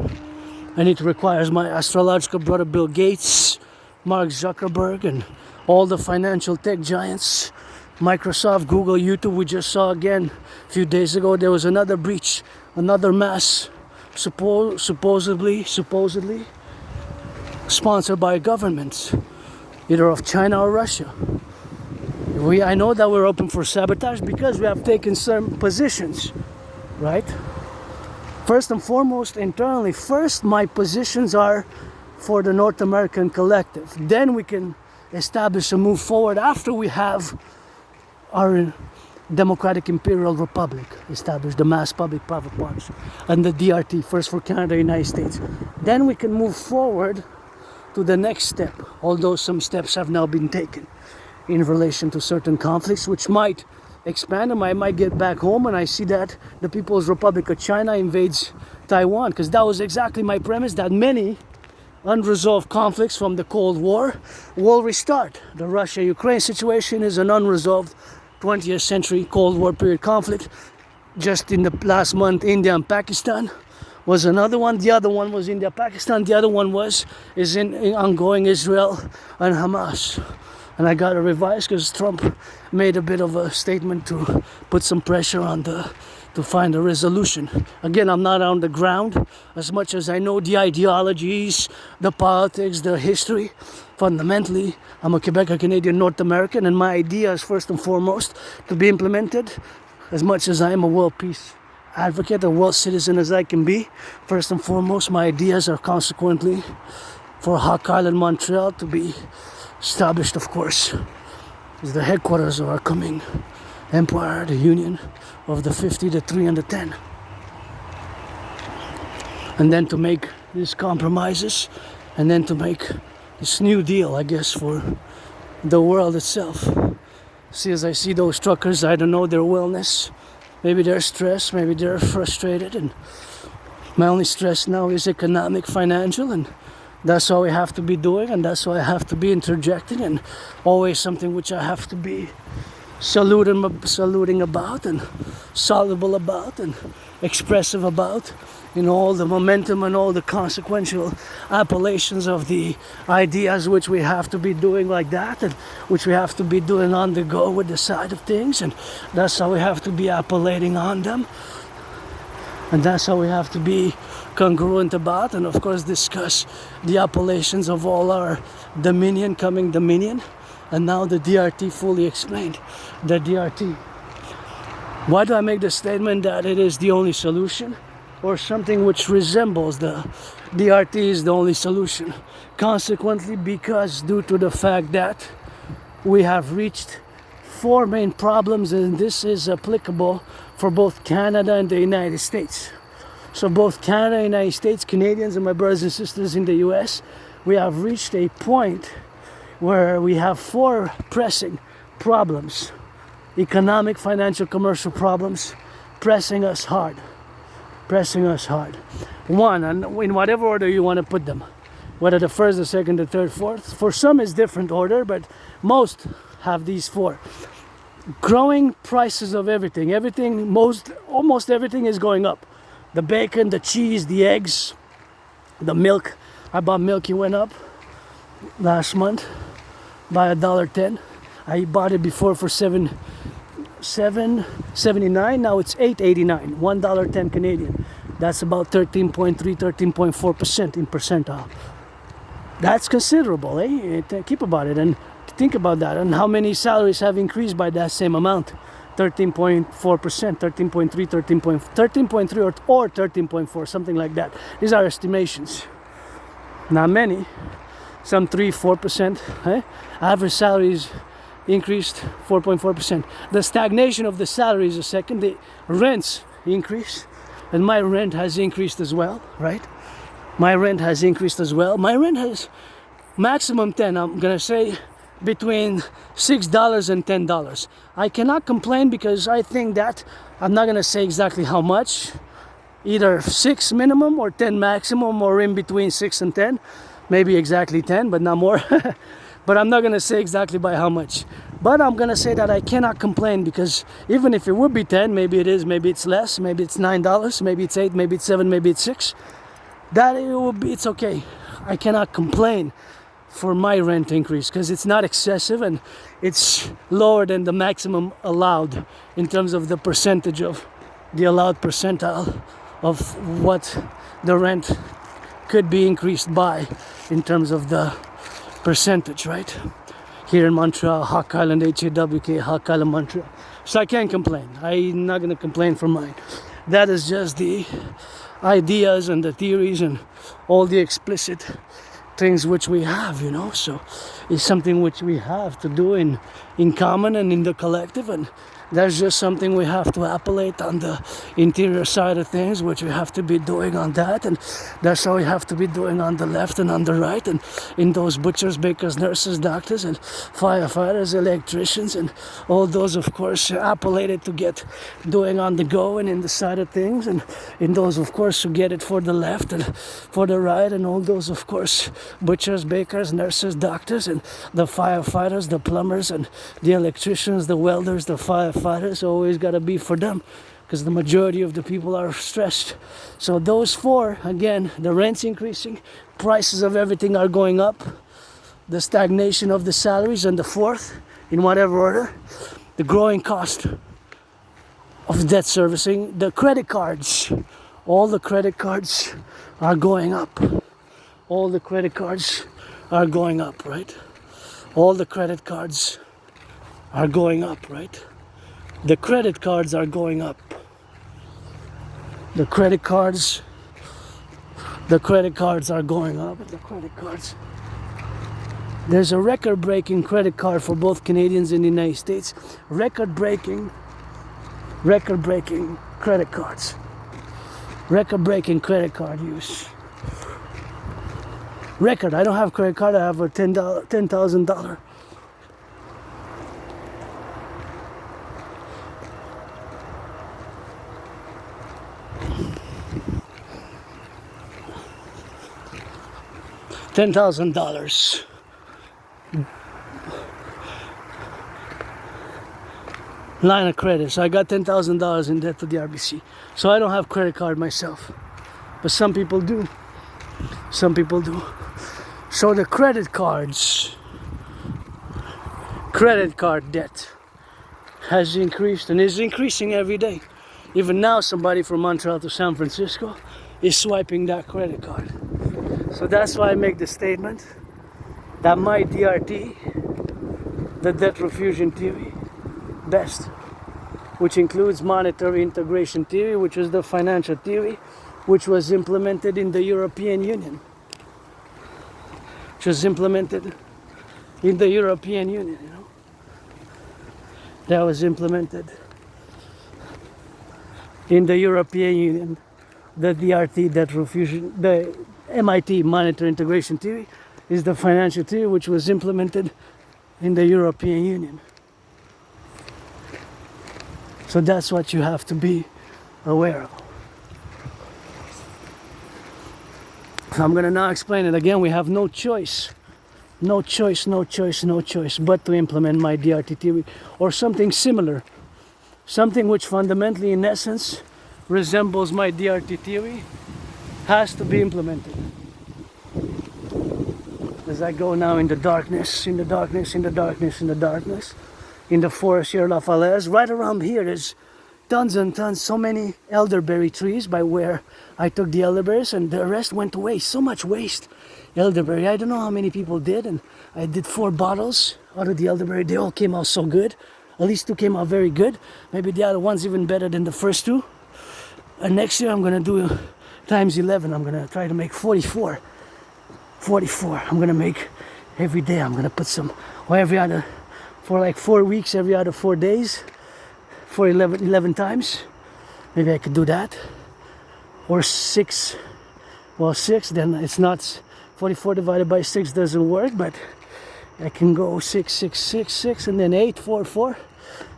And it requires my astrological brother Bill Gates, Mark Zuckerberg, and all the financial tech giants, Microsoft, Google, YouTube. We just saw again a few days ago there was another breach, another mass, supposedly sponsored by governments, either of China or Russia. I know that we're open for sabotage because we have taken certain positions, right? First and foremost, internally, first my positions are for the North American Collective. Then we can establish a move forward after we have our Democratic Imperial Republic established, the mass public-private partnership, and the DRT, first for Canada, United States. Then we can move forward to the next step, although some steps have now been taken in relation to certain conflicts which might expand, and I might get back home and I see that the People's Republic of China invades Taiwan, because that was exactly my premise, that many unresolved conflicts from the Cold War will restart. The Russia-Ukraine situation is an unresolved 20th century Cold War period conflict. Just in the last month, India and Pakistan was another one. The other one was India-Pakistan. The other one is in ongoing Israel and Hamas. And I got to revise because Trump made a bit of a statement to put some pressure on to find a resolution. Again, I'm not on the ground as much as I know the ideologies, the politics, the history. Fundamentally, I'm a Quebec, a Canadian, North American, and my idea is first and foremost to be implemented as much as I am a world peace advocate, a world citizen as I can be. First and foremost, my ideas are consequently for Hawk Island, Montreal to be established, of course, is the headquarters of our coming empire, the union of the 50, the 3, and the 10. And then to make these compromises, and then to make this new deal, I guess, for the world itself. See, as I see those truckers, I don't know their wellness. Maybe they're stressed, maybe they're frustrated, and my only stress now is economic, financial, and that's all we have to be doing, and that's why I have to be interjecting, and always something which I have to be saluting about, and soluble about, and expressive about, in all the momentum and all the consequential appellations of the ideas which we have to be doing like that, and which we have to be doing on the go with the side of things, and that's how we have to be appellating on them, and that's how we have to be congruent about, and of course discuss the appellations of all our coming dominion, and now the DRT fully explained. The DRT. Why do I make the statement that it is the only solution, or something which resembles the DRT is the only solution? Consequently, because due to the fact that we have reached 4 main problems, and this is applicable for both Canada and the United States. So both Canada and the United States, Canadians and my brothers and sisters in the US, we have reached a point where we have 4 pressing problems, economic, financial, commercial problems, pressing us hard. One, and in whatever order you want to put them, whether the first, the second, the third, fourth. For some it's different order, but most have these 4. Growing prices of everything. Almost everything is going up. The bacon, the cheese, the eggs, the milk. I bought milk, it went up last month by $1.10. I bought it before for $7.79. Now it's $8.89. $1.10 Canadian. That's about 13.3, 13.4% in percentile. That's considerable, eh? Keep about it and think about that. And how many salaries have increased by that same amount? 13.4%, 13.3, 13.3 or 13.4, something like that. These are estimations. Not many. Some 3-4%. Eh? Average salaries increased 4.4%. The stagnation of the salaries a second. The rents increased, and my rent has increased as well, right? My rent has increased as well. My rent has maximum 10. I'm gonna say between $6 and $10. I cannot complain because I think that I'm not gonna say exactly how much. Either 6 minimum or 10 maximum, or in between 6 and 10. Maybe exactly 10, but not more. But I'm not gonna say exactly by how much. But I'm gonna say that I cannot complain, because even if it would be 10, maybe it is, maybe it's less, maybe it's $9, maybe it's 8, maybe it's 7, maybe it's 6. That it will be, it's okay. I cannot complain for my rent increase because it's not excessive and it's lower than the maximum allowed in terms of the percentage of the allowed percentile of what the rent could be increased by in terms of the percentage, right? Here in Montreal, Hawk Island, H-A-W-K, Hawk Island, Montreal. So I can't complain. I'm not going to complain for mine. That is just the ideas and the theories and all the explicit things which we have, you know. So it's something which we have to do in common and in the collective, and that's just something we have to appellate on the interior side of things, which we have to be doing on that, and that's how we have to be doing on the left and on the right, and in those butchers, bakers, nurses, doctors, and firefighters, electricians, and all those, of course, appellated to get doing on the go and in the side of things, and in those, of course, who get it for the left and for the right, and all those, of course, butchers, bakers, nurses, doctors, and the firefighters, the plumbers, and the electricians, the welders, the firefighters, always got to be for them, because the majority of the people are stressed. So those 4, again, the rent's increasing, prices of everything are going up, the stagnation of the salaries, and the 4th, in whatever order, the growing cost of debt servicing, the credit cards, all the credit cards are going up. All the credit cards are going up, right? All the credit cards are going up, right? The credit cards are going up. The credit cards are going up. The credit cards. There's a record-breaking credit card for both Canadians and the United States. Record-breaking credit cards. Record-breaking credit card use. Record. I don't have a credit card. I have a $10,000. $10,000 line of credit. So I got $10,000 in debt to the RBC. So I don't have credit card myself, but some people do. Some people do. So the credit card debt has increased and is increasing every day. Even now, somebody from Montreal to San Francisco is swiping that credit card. So that's why I make the statement that my DRT, the debt refusion theory, best, which includes monetary integration theory, which is the financial theory, which was implemented in the European Union. Which was implemented in the European Union, you know. That was implemented in the European Union. The DRT, debt refusion, the MIT, monetary integration theory, is the financial theory which was implemented in the European Union. So that's what you have to be aware of. So I'm going to now explain it again. We have no choice but to implement my DRT theory or something similar. Something which fundamentally, in essence, resembles my DRT theory has to be implemented. As I go now in the darkness, in the forest here, La Falaise, right around here there's tons and tons, so many elderberry trees by where I took the elderberries, and the rest went to waste. So much waste elderberry. I don't know how many people did, and I did 4 bottles out of the elderberry. They all came out so good. At least 2 came out very good. Maybe the other one's even better than the first 2. And next year I'm gonna do times 11. I'm gonna try to make 44. I'm gonna make every day. I'm gonna put some, or every other, for like 4 weeks, every other 4 days, for 11 times. Maybe I could do that. Or 6. Well, 6, then it's not 44 divided by 6 doesn't work, but I can go 6, 6, 6, 6, and then 8, 4, 4.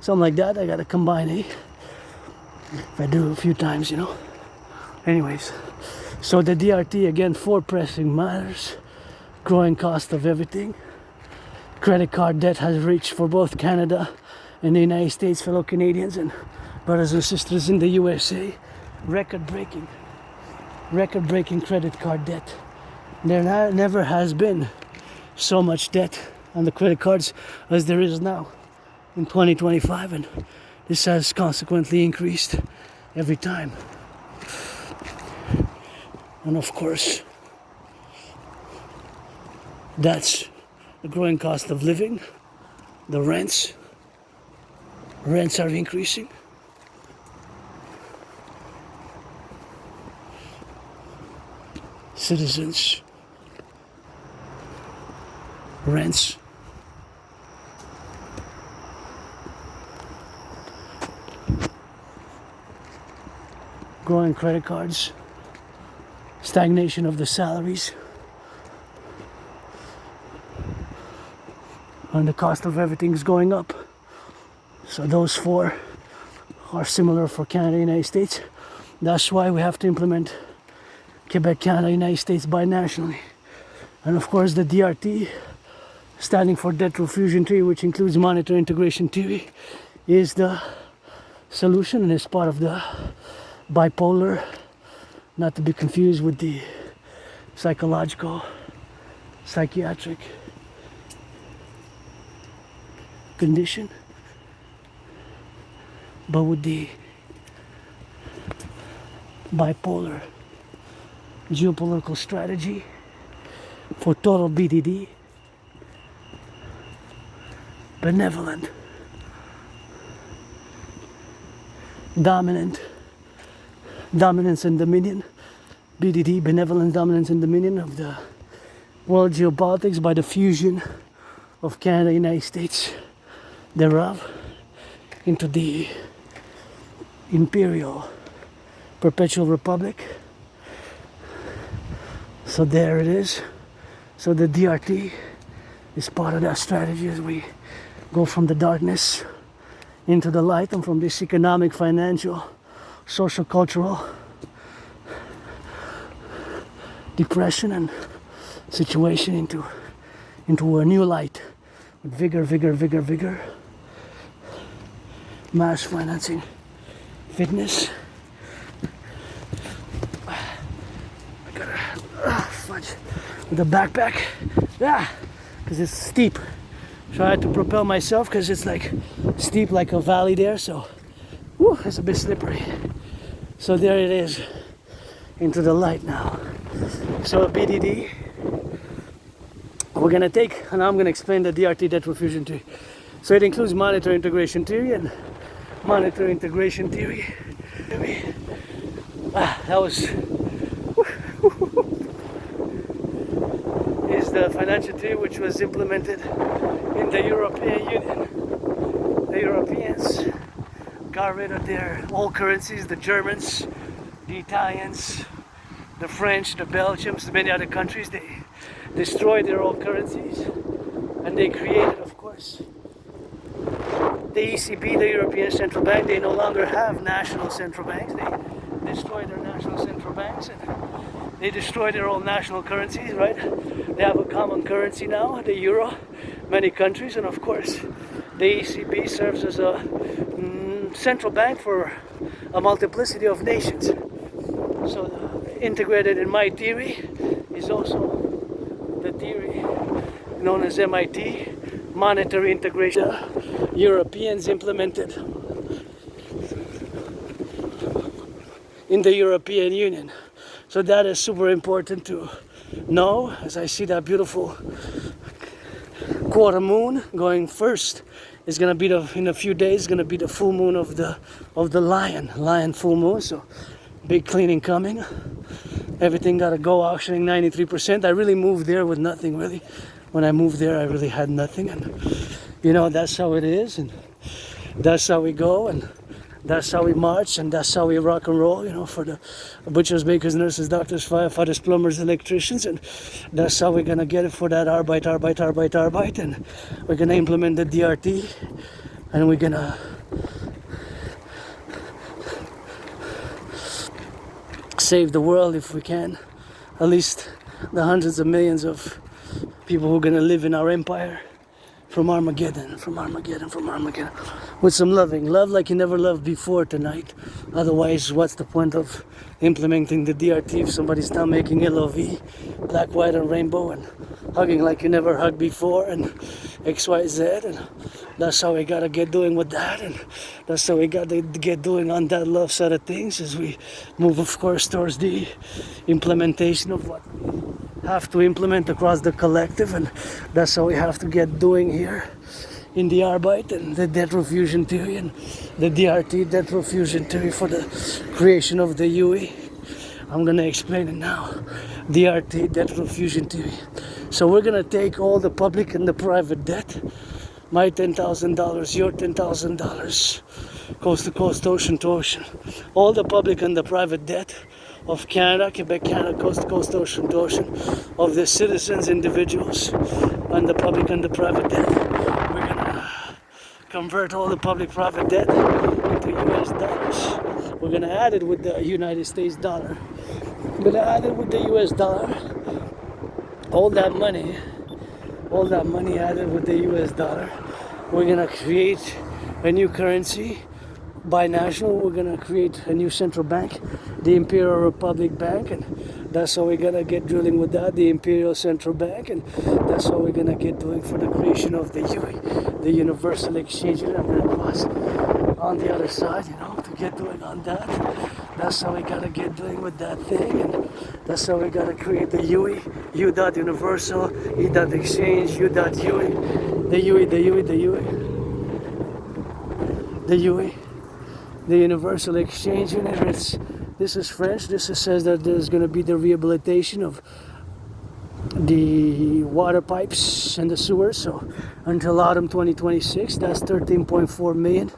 Something like that. I gotta combine 8. If I do a few times, you know. Anyways, so the DRT, again, 4 pressing matters. Growing cost of everything. Credit card debt has reached for both Canada and the United States, fellow Canadians and brothers and sisters in the USA, record-breaking credit card debt. There never has been so much debt on the credit cards as there is now in 2025, and this has consequently increased every time. And of course, that's the growing cost of living, the rents. Rents are increasing. Citizens, rents. Growing credit cards. Stagnation of the salaries. And the cost of everything is going up. So those 4 are similar for Canada and United States. That's why we have to implement Quebec, Canada, United States binationally. And of course the DRT, standing for debt refusion theory, which includes monetary integration theory, is the solution and is part of the bipolar, not to be confused with the psychological, psychiatric condition, but with the bipolar geopolitical strategy for total BDD, benevolent, dominant, dominance and dominion, BDD, benevolent dominance and dominion of the world geopolitics by the fusion of Canada, United States, thereof, into the Imperial perpetual republic. So there it is. So the DRT is part of that strategy as we go from the darkness into the light, and from this economic, financial, social, cultural depression and situation into a new light with vigor, mass financing, fitness. I gotta fudge with the backpack, because it's steep. So I had to propel myself because it's like steep, like a valley there. So, it's a bit slippery. So there it is, into the light now. So BDD, we're gonna take, and I'm gonna explain the DRT debt refusion theory. So it includes monetary integration theory and monetary integration theory. That was is the financial theory which was implemented in the European Union. The Europeans got rid of their old currencies, the Germans, the Italians, the French, the Belgians, many other countries. They destroyed their old currencies, and they created, of course, the ECB, the European Central Bank. They no longer have national central banks. They destroyed their national central banks, and they destroyed their own national currencies, right? They have a common currency now, the euro, many countries, and of course, the ECB serves as a central bank for a multiplicity of nations. So integrated in my theory is also the theory known as MIT, monetary integration. Europeans implemented in the European Union. So that is super important to know. As I see that beautiful quarter moon going first, is gonna be in a few days, gonna be the full moon of the lion full moon. So big cleaning coming. Everything gotta go, auctioning 93%. I really moved there with nothing really. When I moved there, I really had nothing, and that's how it is, and that's how we go, and that's how we march, and that's how we rock and roll, for the butchers, bakers, nurses, doctors, firefighters, plumbers, electricians, and that's how we're gonna get it for that Arbeit, and we're gonna implement the DRT, and we're gonna save the world if we can, at least the hundreds of millions of people who are gonna live in our empire from Armageddon, with some love like you never loved before tonight. Otherwise, what's the point of implementing the DRT if somebody's now making LOV, black, white, and rainbow, and hugging like you never hugged before, and XYZ, and that's how we gotta get doing with that, and that's how we gotta get doing on that love side of things as we move, of course, towards the implementation of what we have to implement across the collective, and that's how we have to get doing here in the Arbeit and the debt refusion theory and the DRT debt refusion theory for the creation of the UE. I'm gonna explain it now. DRT debt refusion theory. So we're gonna take all the public and the private debt, my $10,000, your $10,000, coast to coast, ocean to ocean, all the public and the private debt of Canada, Quebec, Canada, coast to coast, ocean to ocean, of the citizens, individuals, and the public and the private debt. We're gonna convert all the public-private debt into US dollars. We're gonna add it with the United States dollar. We're gonna add it with the US dollar. All that money added with the US dollar. We're gonna create a new currency, binational. We're gonna create a new central bank, the Imperial Republic Bank, and that's how we're gonna get drilling with that, the Imperial Central Bank, and that's how we're gonna get doing for the creation of the UE, the Universal Exchange. And I'm gonna cross on the other side, to get doing on that. That's how we gotta get doing with that thing, and that's how we gotta create the UE, U.Universal, E.Exchange, U.UE, the UE, the UE, the Universal Exchange Unit. It's This is French. Says that there's going to be the rehabilitation of the water pipes and the sewers. So until autumn 2026, that's 13.4 million.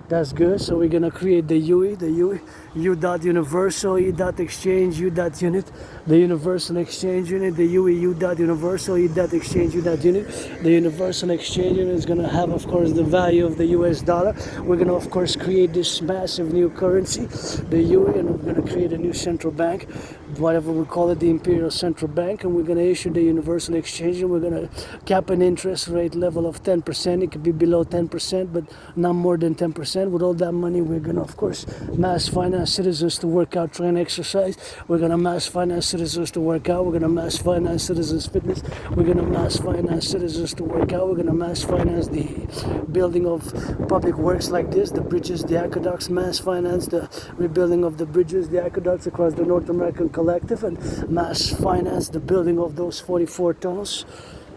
That's good. So we're gonna create the UE, U dot universal, E dot exchange, U dot unit, the universal exchange unit, the UE, U dot universal, E dot exchange, U dot unit. The universal exchange unit is gonna have, of course, the value of the US dollar. We're gonna, of course, create this massive new currency, the UE, and we're gonna create a new central bank, whatever we call it, the Imperial Central Bank, and we're gonna issue the universal exchange, and we're gonna cap an interest rate level of 10%. It could be below 10%, but not more than 10%. With all that money, we're gonna, of course, mass finance citizens to work out, train, exercise. We're gonna mass finance citizens to work out. We're gonna mass finance citizens fitness. We're gonna mass finance citizens to work out. We're gonna mass finance the building of public works like this, the bridges, the aqueducts, mass finance the rebuilding of the bridges, the aqueducts across the North American Collectif, and mass finance the building of those 44 tunnels.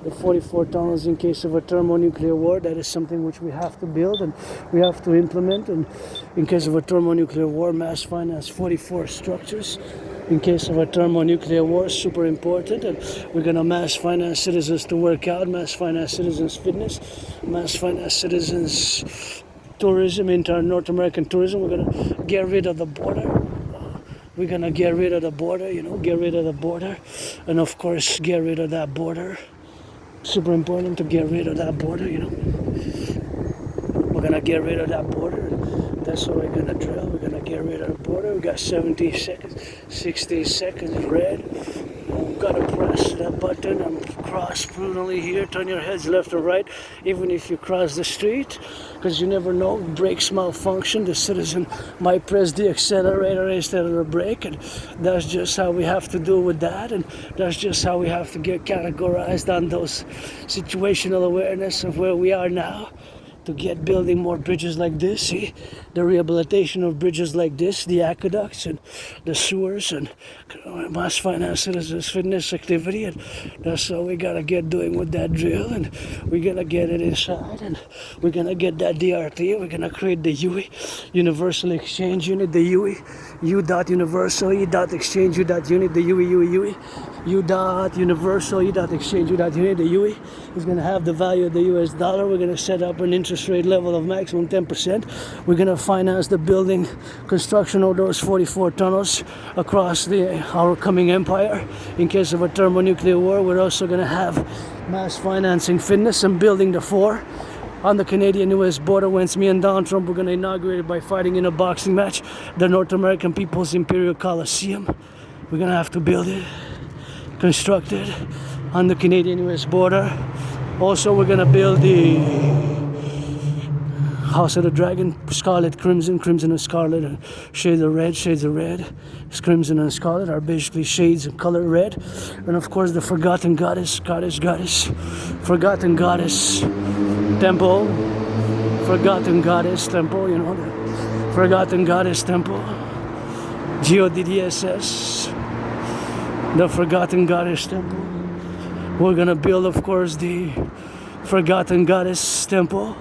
The 44 tunnels in case of a thermonuclear war. That is something which we have to build and we have to implement. And in case of a thermonuclear war, mass finance 44 structures. In case of a thermonuclear war, super important. And we're gonna mass finance citizens to work out, mass finance citizens fitness, mass finance citizens tourism, into North American tourism. We're gonna get rid of the border. We're gonna get rid of the border, get rid of the border. And of course, get rid of that border. Super important to get rid of that border, We're gonna get rid of that border. That's what we're gonna drill. We're gonna get rid of the border. We got 17 seconds, 16 seconds, red. We've gotta press that button and cross prudently here. Turn your heads left or right, even if you cross the street, because you never know. Brakes malfunction. The citizen might press the accelerator instead of the brake, and that's just how we have to deal with that. And that's just how we have to get categorized on those situational awareness of where we are now. To get building more bridges like this, see, the rehabilitation of bridges like this, the aqueducts and the sewers, and mass finance citizens fitness activity, and that's how we gotta get doing with that drill, and we're gonna get it inside, and we're gonna get that DRT, we're gonna create the UE, Universal Exchange Unit, the UE, U dot universal, E dot exchange, U dot unit, the UE, U dot universal, E dot exchange, U dot unit, the UE is gonna have the value of the US dollar. We're gonna set up an interest rate level of maximum 10%. We're gonna finance the building construction of those 44 tunnels across our coming empire. In case of a thermonuclear war, we're also gonna have mass financing fitness and building the 4 on the Canadian-US border. Once me and Donald Trump, we're gonna inaugurate it by fighting in a boxing match, the North American People's Imperial Coliseum. We're gonna have to build it, construct it on the Canadian-US border. Also, we're gonna build the House of the Dragon, scarlet, crimson, crimson and scarlet, and shades of red, shades of red. Crimson and scarlet are basically shades of color red. And of course the forgotten goddess, forgotten goddess temple, forgotten goddess temple, the forgotten goddess temple, GODDSS, the forgotten goddess temple. We're gonna build, of course, the forgotten goddess temple,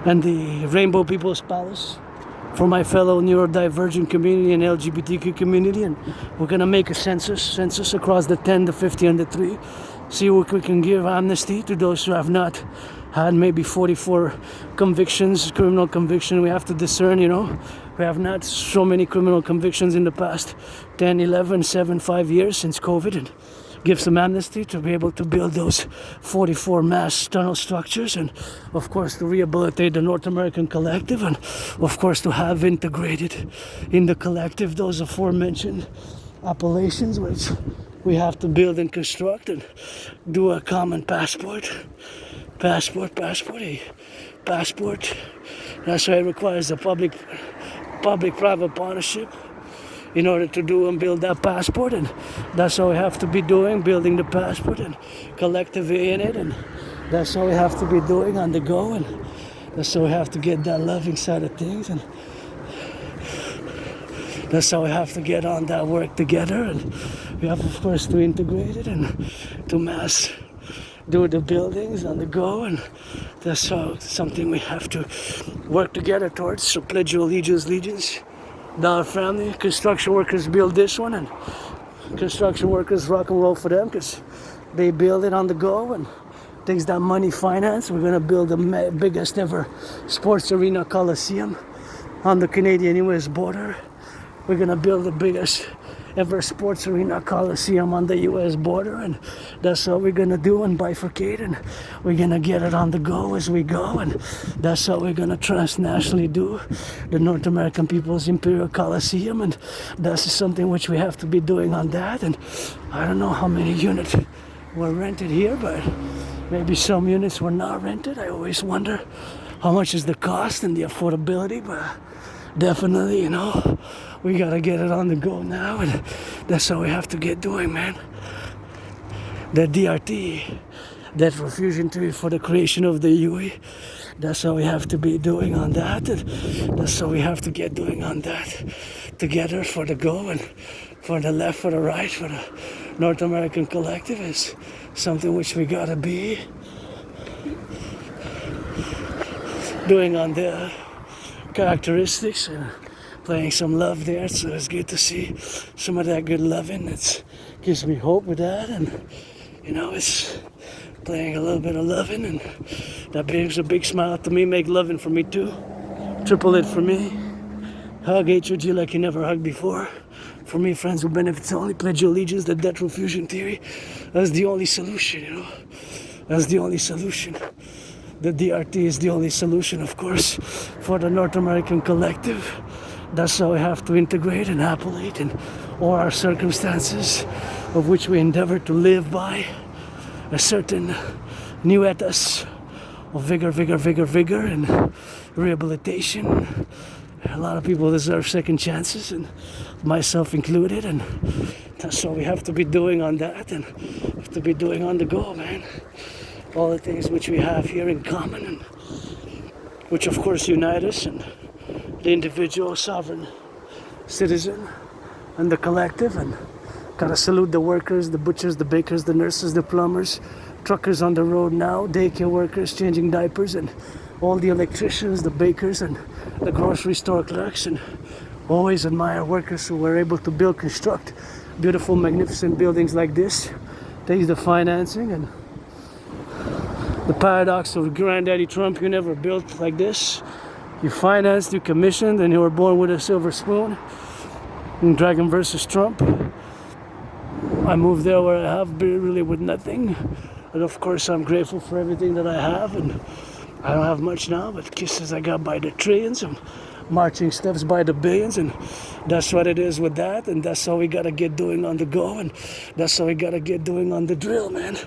and the Rainbow People's Palace for my fellow neurodivergent community and LGBTQ community. And we're gonna make a census across the 10, the 50, and the 3. See what we can give amnesty to those who have not had maybe 44 convictions, criminal conviction. We have to discern, we have not so many criminal convictions in the past 10, 11, 7, 5 years since COVID, and give some amnesty to be able to build those 44 mass tunnel structures, and of course to rehabilitate the North American Collectif, and of course to have integrated in the collective those aforementioned appellations which we have to build and construct, and do a common passport. That's why it requires a public-private partnership in order to do and build that passport. And that's what we have to be doing, building the passport and collectively in it. And that's what we have to be doing on the go. And that's how we have to get that loving side of things. And that's how we have to get on that work together. And we have, of course, to integrate it and to mass do the buildings on the go, and that's something we have to work together towards. So pledge your allegiance, Dollar family. Construction workers build this one, and construction workers rock and roll for them because they build it on the go and takes that money finance. We're gonna build the biggest ever sports arena coliseum on the Canadian-US border. We're gonna build the biggest ever sports arena coliseum on the US border, and that's what we're gonna do and bifurcate, and we're gonna get it on the go as we go, and that's what we're gonna transnationally do, the North American People's Imperial Coliseum, and that's something which we have to be doing on that. And I don't know how many units were rented here, but maybe some units were not rented. I always wonder how much is the cost and the affordability, but definitely, we gotta get it on the go now, and that's how we have to get doing, man. The DRT, that refusion theory for the creation of the UE, that's how we have to be doing on that, and that's how we have to get doing on that together for the go, and for the left, for the right, for the North American Collective is something which we gotta be doing on the characteristics and playing some love there. So it's good to see some of that good loving. It gives me hope with that, and it's playing a little bit of loving, and that brings a big smile to me. Make loving for me too. Triple it for me. Hug HOG like you never hugged before. For me, friends with benefits only. Pledge your allegiance, the debt refusion theory. That's the only solution, That's the only solution. The DRT is the only solution, of course, for the North American Collective. That's how we have to integrate and appellate in all our circumstances, of which we endeavor to live by a certain new ethos of vigor, and rehabilitation. A lot of people deserve second chances, and myself included, and that's what we have to be doing on that, and have to be doing on the go, man. All the things which we have here in common, and which of course unite us, and the individual sovereign citizen and the collective. And gotta salute the workers, the butchers, the bakers, the nurses, the plumbers, truckers on the road now, daycare workers changing diapers, and all the electricians, the bakers, and the grocery store clerks. And always admire workers who were able to construct beautiful, magnificent buildings like this. Takes the financing, and the paradox of Granddaddy Trump. You never built like this. You financed, you commissioned, and you were born with a silver spoon. In Dragon versus Trump, I moved there where I have been really with nothing. And of course I'm grateful for everything that I have, and I don't have much now, but kisses I got by the trillions, and marching steps by the billions, and that's what it is with that, and that's how we gotta get doing on the go, and that's how we gotta get doing on the drill, man.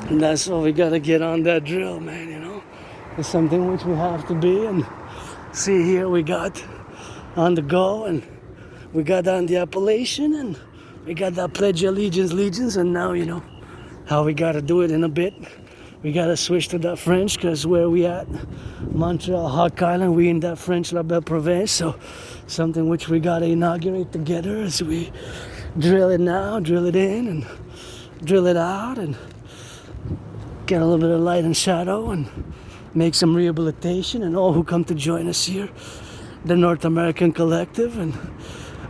And that's why we gotta get on that drill, man, It's something which we have to be, and see here we got on the go, and we got on the appellation, and we got that pledge allegiance, and now how we gotta do it in a bit. We gotta switch to that French, because where we at, Montreal, Hawk Island, we in that French La Belle Province, so something which we gotta inaugurate together as we drill it now, drill it in, and drill it out, and get a little bit of light and shadow, and make some rehabilitation, and all who come to join us here, the North American Collective. And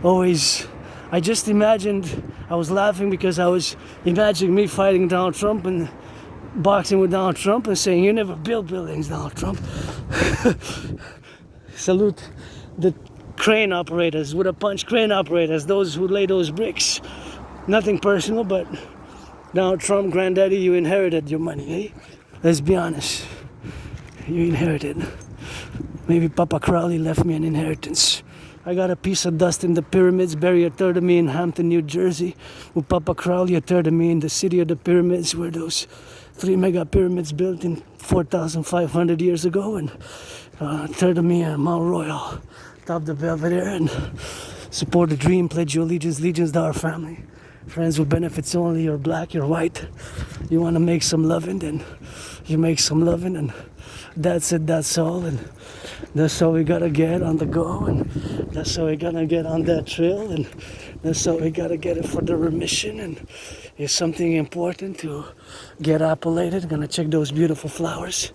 always, I just imagined, I was laughing because I was imagining me fighting Donald Trump and boxing with Donald Trump and saying, you never build buildings, Donald Trump. Salute the crane operators, with a punch crane operators, those who lay those bricks. Nothing personal, but Donald Trump, granddaddy, you inherited your money, eh? Let's be honest. You inherited. Maybe Papa Crowley left me an inheritance. I got a piece of dust in the pyramids, bury a third of me in Hampton, New Jersey. With Papa Crowley, a third of me in the city of the pyramids, where those 3 mega pyramids built in 4,500 years ago, and a third of me in Mount Royal, top the Belvedere, and support the dream, pledge your allegiance to our family. Friends with benefits only, you're black, you're white. You want to make some loving, then you make some loving, and that's it, that's all. And that's how we gotta get on the go, and that's how we gotta get on that trail, and that's how we gotta get it for the remission. And it's something important to get appellated. Gonna check those beautiful flowers.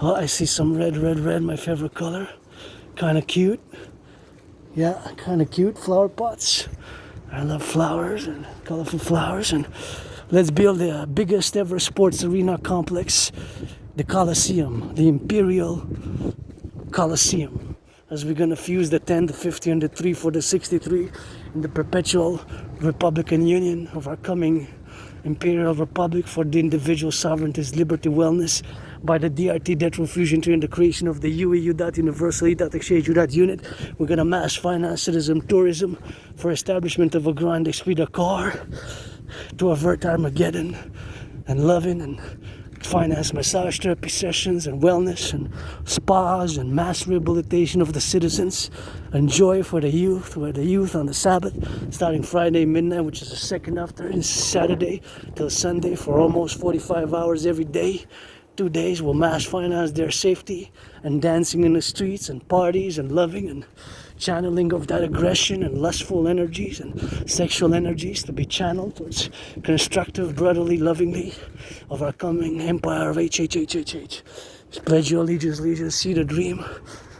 Oh, I see some red, my favorite color. Kind of cute. Yeah, kind of cute flower pots. I love flowers and colorful flowers. And let's build the biggest ever sports arena complex, the Coliseum, the Imperial Coliseum, as we're gonna fuse the 10, the 50, and the 3 for the 63 in the perpetual Republican Union of our coming Imperial Republic for the individual sovereignties, liberty, wellness, by the DRT, debt refusion, and the creation of the UEU.Universal.Exchange.Unit. We're gonna mass finance citizen tourism for establishment of a Grande Speeder car to avert Armageddon, and loving and finance massage therapy sessions and wellness and spas and mass rehabilitation of the citizens, and joy for the youth, where the youth on the Sabbath, starting Friday midnight, which is the second after Saturday, till Sunday for almost 45 hours every day. 2 days will mass finance their safety and dancing in the streets and parties and loving and channeling of that aggression and lustful energies and sexual energies to be channeled towards constructive, brotherly, lovingly of our coming empire of HHHHH. Pledge your allegiance, see the dream,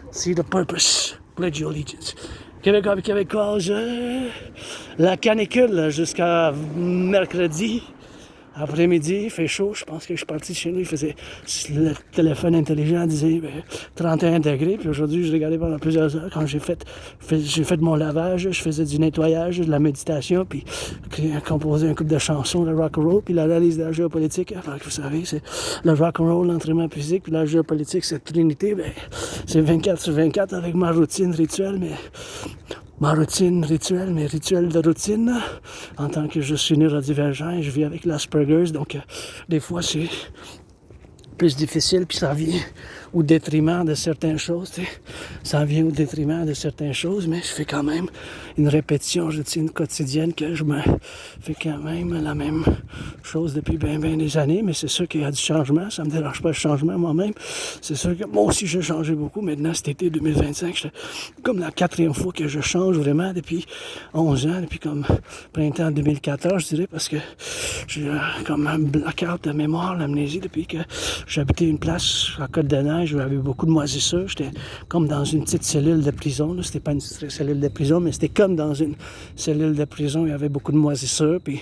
see the purpose, pledge your allegiance. Québécois et Québécoises, la canicule jusqu'à mercredi. Après-midi, il fait chaud, je pense que je suis parti de chez nous, il faisait, le téléphone intelligent disait 31 degrés, puis aujourd'hui je regardais pendant plusieurs heures quand j'ai fait mon lavage, je faisais du nettoyage, de la méditation, puis composé un couple de chansons de Rock&Roll, puis l'analyse de la géopolitique, alors que vous savez, c'est le Rock&Roll, l'entraînement physique, puis la géopolitique, cette trinité, ben, c'est 24 sur 24 avec ma routine rituelle, mais mes rituels de routine, en tant que je suis neurodivergent et je vis avec l'Asperger's, donc des fois c'est plus difficile, puis ça vient au détriment de certaines choses, tu sais. Ça vient au détriment de certaines choses, mais je fais quand même une répétition routine quotidienne que je me fais quand même la même chose depuis bien des années, mais c'est sûr qu'il y a du changement, ça me dérange pas le changement moi-même. C'est sûr que moi aussi j'ai changé beaucoup maintenant cet été 2025, j'étais comme la 4e fois que je change vraiment depuis 11 ans, depuis comme printemps 2014 je dirais, parce que j'ai comme un blackout de mémoire, l'amnésie depuis que j'habitais une place à Côte-de-Neige où il y avait beaucoup de moisissures. J'étais comme dans une petite cellule de prison. Là. C'était pas une cellule de prison, mais c'était comme dans une cellule de prison. Il y avait beaucoup de moisissures. Puis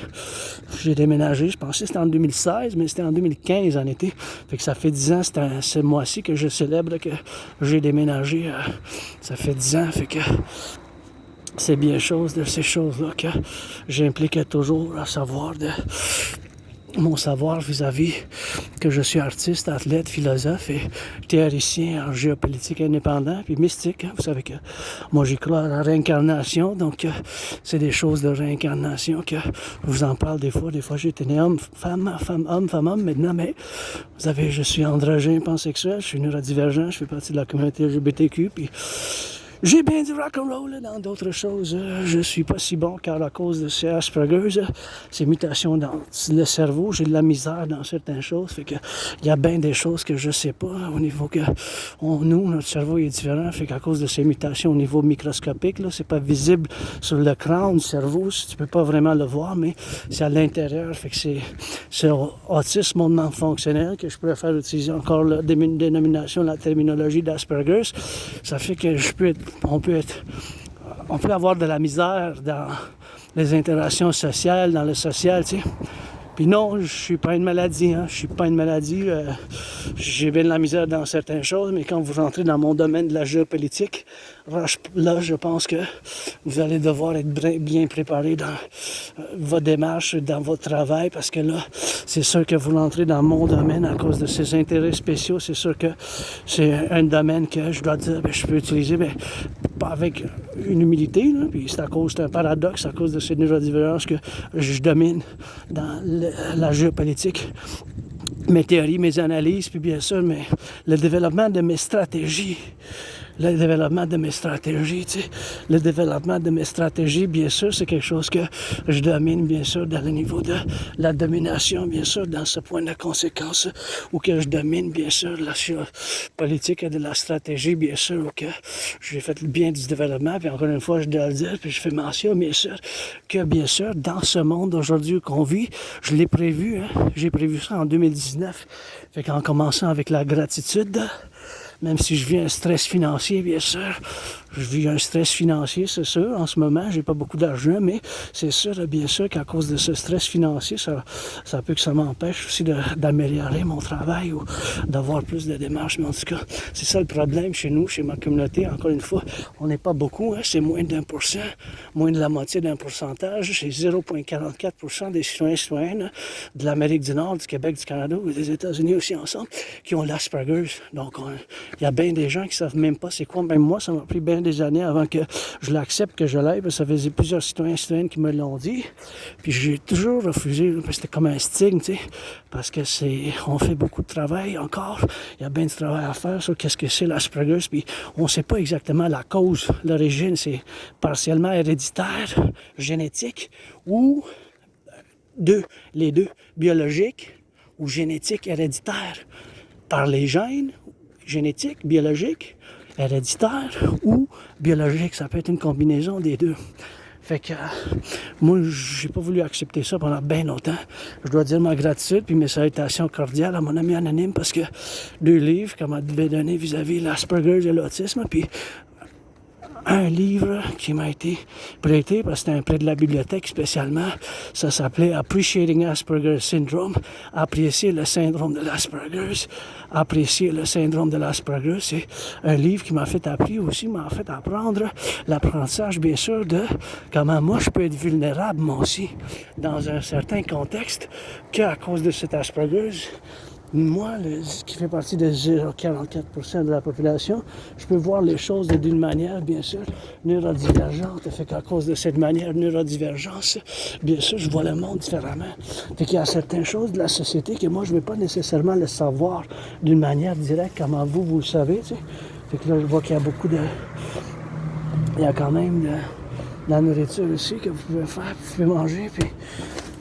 j'ai déménagé. Je pensais que c'était en 2016, mais c'était en 2015 en été. Fait que ça fait 10 ans, c'est ce mois-ci que je célèbre que j'ai déménagé. Ça fait 10 ans. Fait que c'est bien chose de ces choses-là que j'impliquais toujours à savoir de mon savoir vis-à-vis que je suis artiste, athlète, philosophe et théoricien en géopolitique indépendant puis mystique. Hein. Vous savez que moi j'y crois à la réincarnation, donc c'est des choses de réincarnation que je vous en parle des fois. Des fois j'étais né homme, femme, homme maintenant, mais vous savez, je suis androgyne, pansexuel, je suis neurodivergent, je fais partie de la communauté LGBTQ, puis j'ai bien du rock'n'roll dans d'autres choses. Je suis pas si bon car à cause de ces Asperger's, ces mutations dans le cerveau, j'ai de la misère dans certaines choses. Fait que il y a bien des choses que je sais pas au niveau que nous, notre cerveau est différent. Fait qu'à cause de ces mutations au niveau microscopique, là, c'est pas visible sur le crâne du cerveau, tu peux pas vraiment le voir, mais c'est à l'intérieur. Fait que c'est autisme non fonctionnel que je préfère utiliser encore la dénomination, la terminologie d'Asperger's. Ça fait que on peut avoir de la misère dans les interactions sociales, dans le social, tu sais. Puis non, je suis pas une maladie, hein. Je suis pas une maladie. J'ai bien de la misère dans certaines choses, mais quand vous rentrez dans mon domaine de la géopolitique, là, je pense que vous allez devoir être bien préparé dans votre démarche, dans votre travail, parce que là, c'est sûr que vous rentrez dans mon domaine à cause de ces intérêts spéciaux. C'est sûr que c'est un domaine que je dois dire, je peux utiliser, pas avec une humilité, là, puis c'est un paradoxe à cause de ces neurodivergences que je domine dans la géopolitique, mes théories, mes analyses, puis bien sûr le développement de mes stratégies. Le développement de mes stratégies, tu sais. Le développement de mes stratégies, bien sûr, c'est quelque chose que je domine, bien sûr, dans le niveau de la domination, bien sûr, dans ce point de conséquence, ou que je domine, bien sûr, la politique et de la stratégie, bien sûr, ou que j'ai fait le bien du développement, puis encore une fois, je dois le dire, puis je fais mention, bien sûr, que, bien sûr, dans ce monde aujourd'hui qu'on vit, je l'ai prévu, hein, j'ai prévu ça en 2019, fait qu'en commençant avec la gratitude, même si je vis un stress financier, bien sûr. Je vis un stress financier, c'est sûr. En ce moment, j'ai pas beaucoup d'argent, mais c'est sûr, bien sûr, qu'à cause de ce stress financier, ça peut que ça m'empêche aussi d'améliorer mon travail ou d'avoir plus de démarches. Mais en tout cas, c'est ça le problème chez nous, chez ma communauté. Encore une fois, on n'est pas beaucoup, hein, c'est moins d'1%, moins de la moitié d'un pourcentage. C'est 0,44% des citoyennes de l'Amérique du Nord, du Québec, du Canada ou des États-Unis aussi ensemble qui ont l'Asperger's. Donc, il y a bien des gens qui ne savent même pas c'est quoi. Même moi, ça m'a pris bien des années avant que je l'accepte, que je l'aille. Ça faisait plusieurs citoyennes qui me l'ont dit. Puis j'ai toujours refusé, parce que c'était comme un stigme, tu sais, parce que on fait beaucoup de travail encore. Il y a bien du travail à faire sur qu'est-ce que c'est l'Asperger's. Puis on ne sait pas exactement la cause, l'origine. C'est partiellement héréditaire, génétique, ou les deux, biologique ou génétique héréditaire, par les gènes, génétique, biologique, héréditaire ou biologique. Ça peut être une combinaison des deux. Fait que moi, j'ai pas voulu accepter ça pendant bien longtemps. Je dois dire ma gratitude puis mes salutations cordiales à mon ami anonyme parce que 2 livres qu'on m'avait donné vis-à-vis l'Asperger's et l'autisme, puis un livre qui m'a été prêté, parce que c'était un prêt de la bibliothèque spécialement. Ça s'appelait Appreciating Asperger's Syndrome. Apprécier le syndrome de l'Asperger's. Apprécier le syndrome de l'Asperger's. C'est un livre qui m'a fait apprendre l'apprentissage, bien sûr, de comment moi je peux être vulnérable, moi aussi, dans un certain contexte, qu'à cause de cet Asperger's. Moi, qui fait partie de 0,44% de la population, je peux voir les choses d'une manière, bien sûr, neurodivergente. Fait qu'à cause de cette manière neurodivergence, bien sûr, je vois le monde différemment. Fait qu'il y a certaines choses de la société que moi, je ne vais pas nécessairement le savoir d'une manière directe, comme vous le savez, tu sais. Fait que là, je vois qu'il y a beaucoup de... Il y a quand même de la nourriture aussi que vous pouvez faire, vous pouvez manger, puis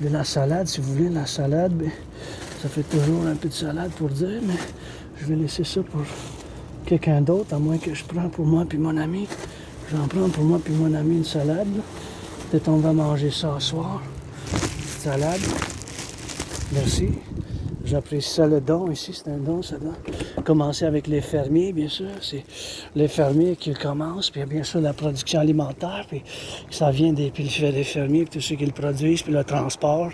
de la salade, si vous voulez, la salade, bien, ça fait toujours un peu de salade pour dire, mais je vais laisser ça pour quelqu'un d'autre, à moins que je prenne pour moi puis mon ami. Je vais en prendre pour moi puis mon ami une salade. Peut-être on va manger ça ce soir. Salade. Merci. J'apprécie ça, le don ici, c'est un don, ça doit commencer avec les fermiers, bien sûr. C'est les fermiers qui commencent, puis bien sûr la production alimentaire, puis ça vient des fermiers, puis tous ceux qui le produisent, puis le transport,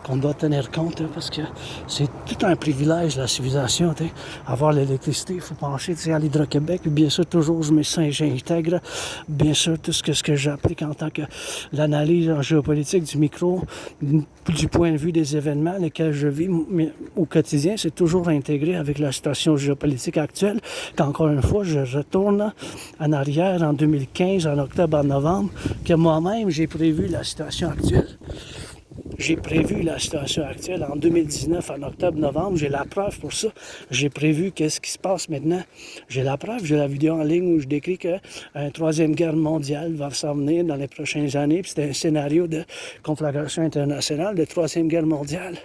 qu'on doit tenir compte, hein, parce que c'est tout un privilège, la civilisation, tu sais. Avoir l'électricité, il faut penser à l'Hydro-Québec, puis bien sûr, toujours, j'intègre, bien sûr, tout ce que j'applique en tant que l'analyse en géopolitique du micro, du point de vue des événements lesquels je vis au quotidien, c'est toujours intégré avec la situation géopolitique actuelle, qu'encore une fois, je retourne en arrière en 2015, en octobre, en novembre, que moi-même, j'ai prévu la situation actuelle. J'ai prévu la situation actuelle en 2019, en octobre-novembre. J'ai la preuve pour ça. J'ai prévu qu'est-ce qui se passe maintenant. J'ai la preuve. J'ai la vidéo en ligne où je décris qu'une 3e guerre mondiale va s'en venir dans les prochaines années. Puis c'est un scénario de conflagration internationale, de 3e guerre mondiale.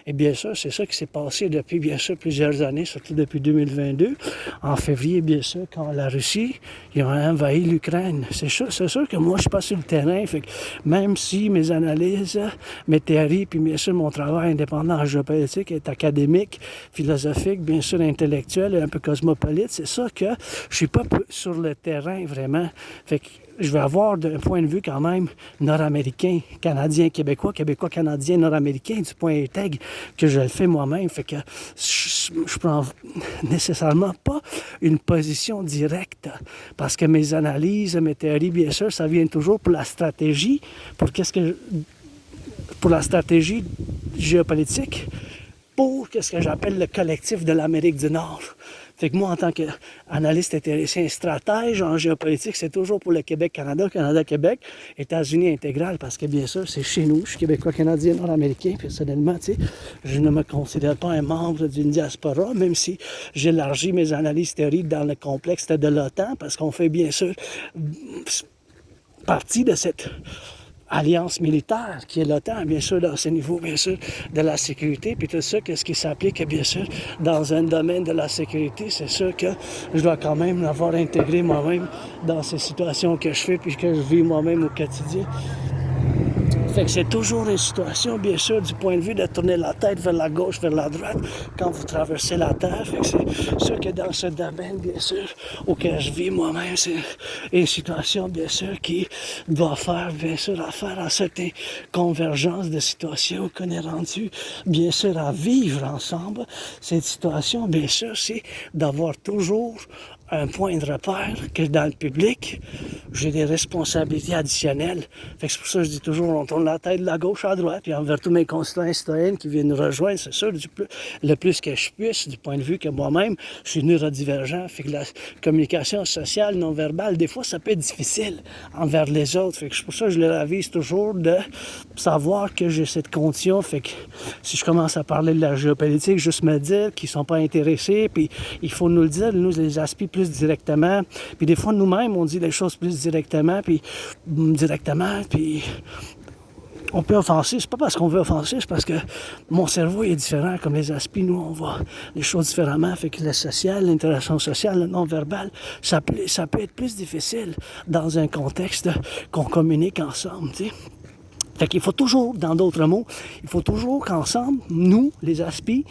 Et bien sûr, c'est ça qui s'est passé depuis, bien sûr, plusieurs années, surtout depuis 2022. En février, bien sûr, quand la Russie a envahi l'Ukraine. C'est sûr que moi, je suis pas sur le terrain. Fait que même si mes analyses, mes théories, puis bien sûr mon travail indépendant en géopolitique est académique, philosophique, bien sûr intellectuel et un peu cosmopolite, c'est ça que je suis pas sur le terrain vraiment. Fait que je vais avoir d'un point de vue quand même nord-américain, canadien, québécois, québécois, canadien, nord-américain, du point intègre que je le fais moi-même. Fait que je prends nécessairement pas une position directe parce que mes analyses, mes théories, bien sûr, ça vient toujours pour la stratégie, pour la stratégie géopolitique, pour ce que j'appelle le collectif de l'Amérique du Nord. Fait que moi, en tant qu'analyste intéressé, stratège en géopolitique, c'est toujours pour le Québec-Canada, Canada-Québec, États-Unis intégral, parce que bien sûr, c'est chez nous. Je suis québécois, canadien, nord-américain. Personnellement, tu sais, je ne me considère pas un membre d'une diaspora, même si j'élargis mes analyses théoriques dans le complexe de l'OTAN, parce qu'on fait bien sûr partie de cette alliance militaire qui est l'OTAN, bien sûr, dans ce niveau, bien sûr, de la sécurité, puis tout ça, qu'est-ce qui s'applique, bien sûr, dans un domaine de la sécurité, c'est sûr que je dois quand même l'avoir intégré moi-même dans ces situations que je fais, puis que je vis moi-même au quotidien. Fait que c'est toujours une situation, bien sûr, du point de vue de tourner la tête vers la gauche, vers la droite, quand vous traversez la Terre. Fait que c'est sûr que dans ce domaine, bien sûr, auquel je vis moi-même, c'est une situation, bien sûr, qui doit faire, bien sûr, affaire à certaines convergences de situations qu'on est rendu, bien sûr, à vivre ensemble. Cette situation, bien sûr, c'est d'avoir toujours un point de repère que dans le public, j'ai des responsabilités additionnelles. Fait que c'est pour ça que je dis toujours, on tourne la tête de la gauche à droite, puis envers tous mes concitoyens citoyennes qui viennent nous rejoindre, c'est sûr, le plus que je puisse, du point de vue que moi-même, je suis neurodivergent. Fait que la communication sociale non verbale, des fois, ça peut être difficile envers les autres. Fait que c'est pour ça que je leur avise toujours de savoir que j'ai cette condition. Fait que si je commence à parler de la géopolitique, juste me dire qu'ils sont pas intéressés, puis il faut nous le dire, nous, les aspects plus directement. Puis des fois, nous-mêmes, on dit les choses plus directement, puis on peut offenser. C'est pas parce qu'on veut offenser, c'est parce que mon cerveau est différent. Comme les aspects, nous, on voit les choses différemment. Fait que le social, l'interaction sociale, le non-verbal, ça peut être plus difficile dans un contexte qu'on communique ensemble, tu sais. Fait qu'il faut toujours, dans d'autres mots, il faut toujours qu'ensemble, nous, les aspects,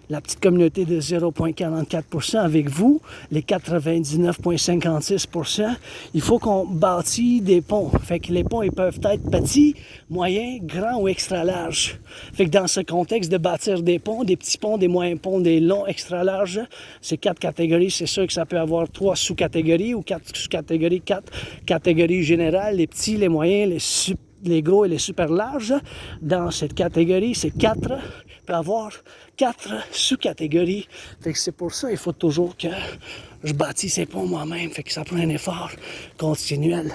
la petite communauté de 0,44% avec vous, les 99,56%, il faut qu'on bâtisse des ponts. Fait que les ponts, ils peuvent être petits, moyens, grands ou extra larges. Fait que dans ce contexte de bâtir des ponts, des petits ponts, des moyens ponts, des longs, extra larges, c'est 4 catégories. C'est sûr que ça peut avoir 3 sous-catégories ou 4 sous-catégories, 4 catégories générales, les petits, les moyens, les gros et les super larges. Dans cette catégorie, c'est 4. Il peut avoir 4 sous-catégories. Fait que c'est pour ça qu'il faut toujours que je bâtisse ces ponts moi-même. Fait que ça prend un effort continuel.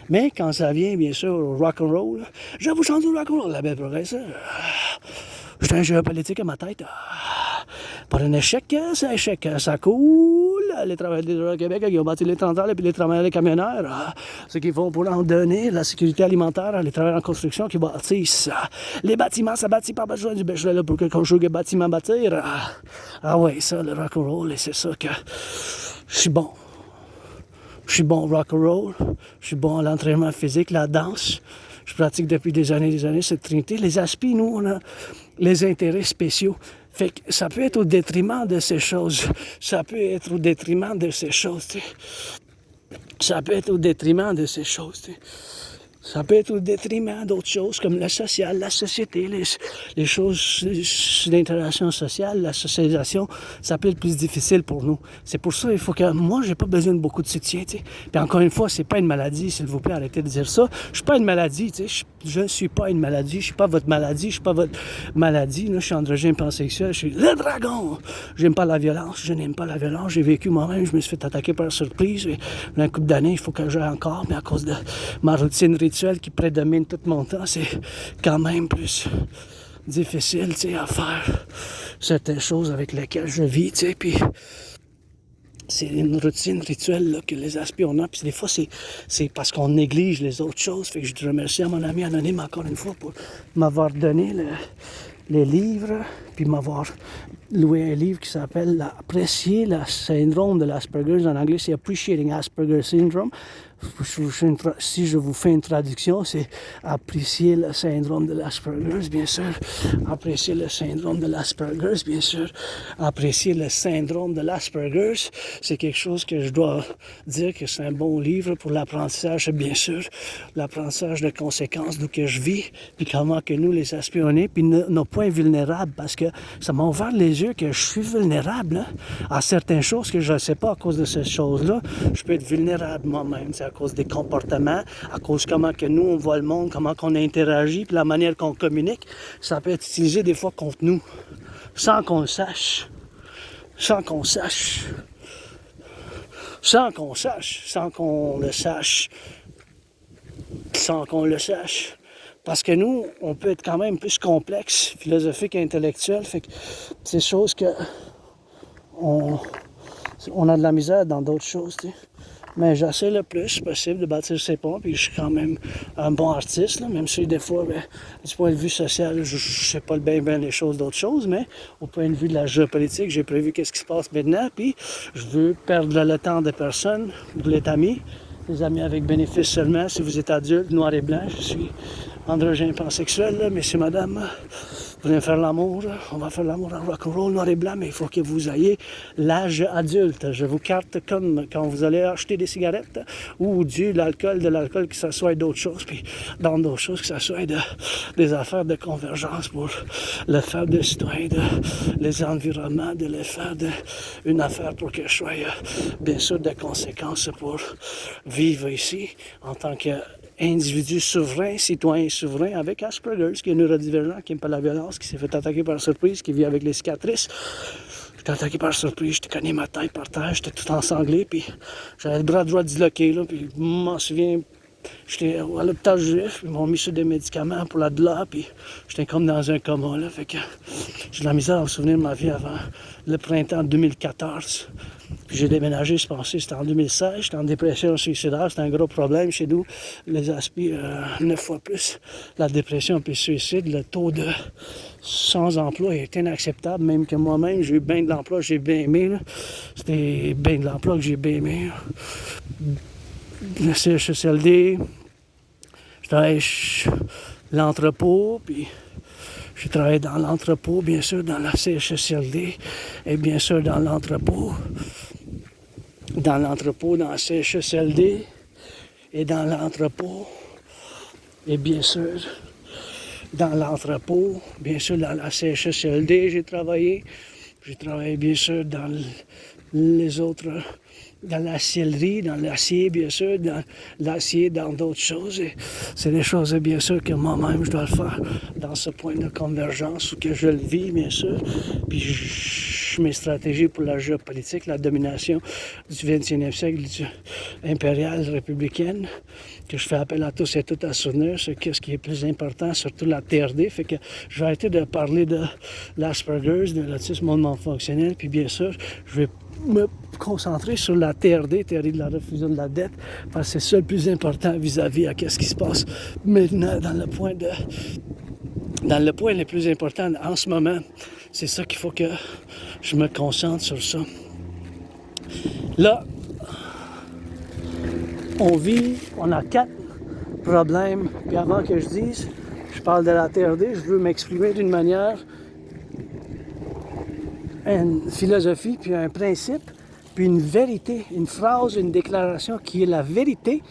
Mais quand ça vient, bien sûr, au rock-and-roll, je vous chante du rock-and-roll, la belle progresseur. J'ai un jeu politique à ma tête. Par un échec, c'est un échec. Ça coule. Les travailleurs du Québec qui ont bâti les trentaires et puis les travailleurs des camionneurs. Ce qu'ils font pour en donner la sécurité alimentaire, les travailleurs en construction qui bâtissent. Les bâtiments, ça bâtit par besoin du béchelet pour que quand je joue le bâtiment bâtir. Ah ouais, ça, le rock'n'roll, et c'est ça que je suis bon. Je suis bon au rock'n'roll. Je suis bon à l'entraînement physique, la danse. Je pratique depuis des années cette trinité. Les aspects, nous, on a les intérêts spéciaux. Fait que ça peut être au détriment de ces choses. Ça peut être au détriment de ces choses, tu sais. Ça peut être au détriment de ces choses, tu sais. Ça peut être au détriment d'autres choses comme le social, la société, les choses d'interaction sociale, la socialisation, ça peut être plus difficile pour nous. C'est pour ça qu'il faut que... Moi, j'ai pas besoin de beaucoup de soutien, tu sais. Puis encore une fois, c'est pas une maladie, s'il vous plaît, arrêtez de dire ça. Je suis pas une maladie, tu sais. Je suis pas une maladie, je suis pas votre maladie, je suis pas votre maladie. Là, je suis androgyne pansexuel, je suis le dragon. J'aime pas la violence, je n'aime pas la violence. J'ai vécu moi-même, je me suis fait attaquer par surprise. Et dans un couple d'années, il faut que j'aille encore, mais à cause de ma routine rituelle qui prédomine tout mon temps, c'est quand même plus difficile, tu sais, à faire certaines choses avec lesquelles je vis, tu sais, puis c'est une routine rituelle là, que les aspects on a, puis des fois c'est parce qu'on néglige les autres choses. Fait que je remercie à mon ami anonyme encore une fois pour m'avoir donné les livres, puis m'avoir loué un livre qui s'appelle Apprécier le syndrome de l'Asperger. En anglais, c'est Appreciating Asperger Syndrome. Si je vous fais une traduction, c'est apprécier le syndrome de l'Asperger, bien sûr. Apprécier le syndrome de l'Asperger, bien sûr. Apprécier le syndrome de l'Asperger, c'est quelque chose que je dois dire que c'est un bon livre pour l'apprentissage, bien sûr. L'apprentissage de conséquences d'où que je vis, puis comment que nous les espionner, puis nos points vulnérables, parce que ça m'a ouvert les yeux que je suis vulnérable hein, à certaines choses que je ne sais pas à cause de ces choses-là. Je peux être vulnérable moi-même, c'est à cause des comportements, à cause comment que nous on voit le monde, comment qu'on interagit, puis la manière qu'on communique, ça peut être utilisé des fois contre nous, sans qu'on le sache, sans qu'on sache, sans qu'on sache, sans qu'on le sache, sans qu'on le sache. Parce que nous, on peut être quand même plus complexe, philosophique et intellectuel, fait que c'est des choses que on a de la misère dans d'autres choses, tu sais. Mais j'essaie le plus possible de bâtir ces ponts, puis je suis quand même un bon artiste, là, même si des fois, du point de vue social, je sais pas bien les choses d'autres choses, mais au point de vue de la géopolitique, j'ai prévu qu'est-ce qui se passe maintenant, puis je veux perdre le temps de personne, vous l'êtes amis, les amis avec bénéfice seulement, si vous êtes adulte, noir et blanc, je suis androgyne pansexuel, là, messieurs, madame, vous allez faire l'amour, on va faire l'amour en rock&roll, noir et blanc, mais il faut que vous ayez l'âge adulte. Je vous carte comme quand vous allez acheter des cigarettes ou de l'alcool, que ce soit d'autres choses, puis dans d'autres choses, que ce soit des affaires de convergence pour le faire de citoyen, les environnements, de le faire une affaire pour que je sois, bien sûr, de conséquences pour vivre ici en tant que individu souverain, citoyen souverain, avec Asperger, qui est neurodivergent, qui n'aime pas la violence, qui s'est fait attaquer par surprise, qui vit avec les cicatrices. J'étais attaqué par surprise, j'étais cogné ma tête par terre, j'étais tout ensanglé, puis j'avais le bras droit disloqué, là, puis je m'en souviens, j'étais à l'hôpital juif, puis ils m'ont mis sur des médicaments pour la douleur, puis j'étais comme dans un coma, là, fait que j'ai de la misère à me souvenir de ma vie avant le printemps 2014. Puis j'ai déménagé, je pensais, c'était en 2016, j'étais en dépression suicidaire, c'était un gros problème chez nous. Les aspects 9 fois plus. La dépression puis le suicide, le taux de sans-emploi est inacceptable, même que moi-même, j'ai eu bien de l'emploi, j'ai bien aimé. Là. C'était bien de l'emploi que j'ai bien aimé. Le CHSLD, je travaillais l'entrepôt, puis j'ai travaillé dans l'entrepôt, bien sûr, dans la CHSLD, et bien sûr dans l'entrepôt, dans la CHSLD, et dans l'entrepôt, et bien sûr, dans l'entrepôt, bien sûr, dans la CHSLD, j'ai travaillé bien sûr dans les autres, dans l'acierie, dans l'acier, bien sûr, dans l'acier, dans d'autres choses. Et c'est des choses, bien sûr, que moi-même, je dois le faire dans ce point de convergence où que je le vis, bien sûr. Puis mes stratégies pour la géopolitique, la domination du 21e siècle, impériale, républicaine, que je fais appel à tous et toutes à soutenir, ce qui est plus important, surtout la TRD. Fait que je vais arrêter de parler de l'Asperger, de l'autisme moindrement fonctionnel, puis bien sûr, je vais me concentrer sur la TRD, théorie de la refusion de la dette, parce que c'est ça le plus important vis-à-vis à ce qui se passe maintenant dans le point le plus important en ce moment. C'est ça qu'il faut que je me concentre sur ça. Là, on a 4 problèmes. Puis avant que je parle de la TRD, je veux m'exprimer d'une manière, une philosophie, puis un principe, puis une vérité, une phrase, une déclaration qui est la vérité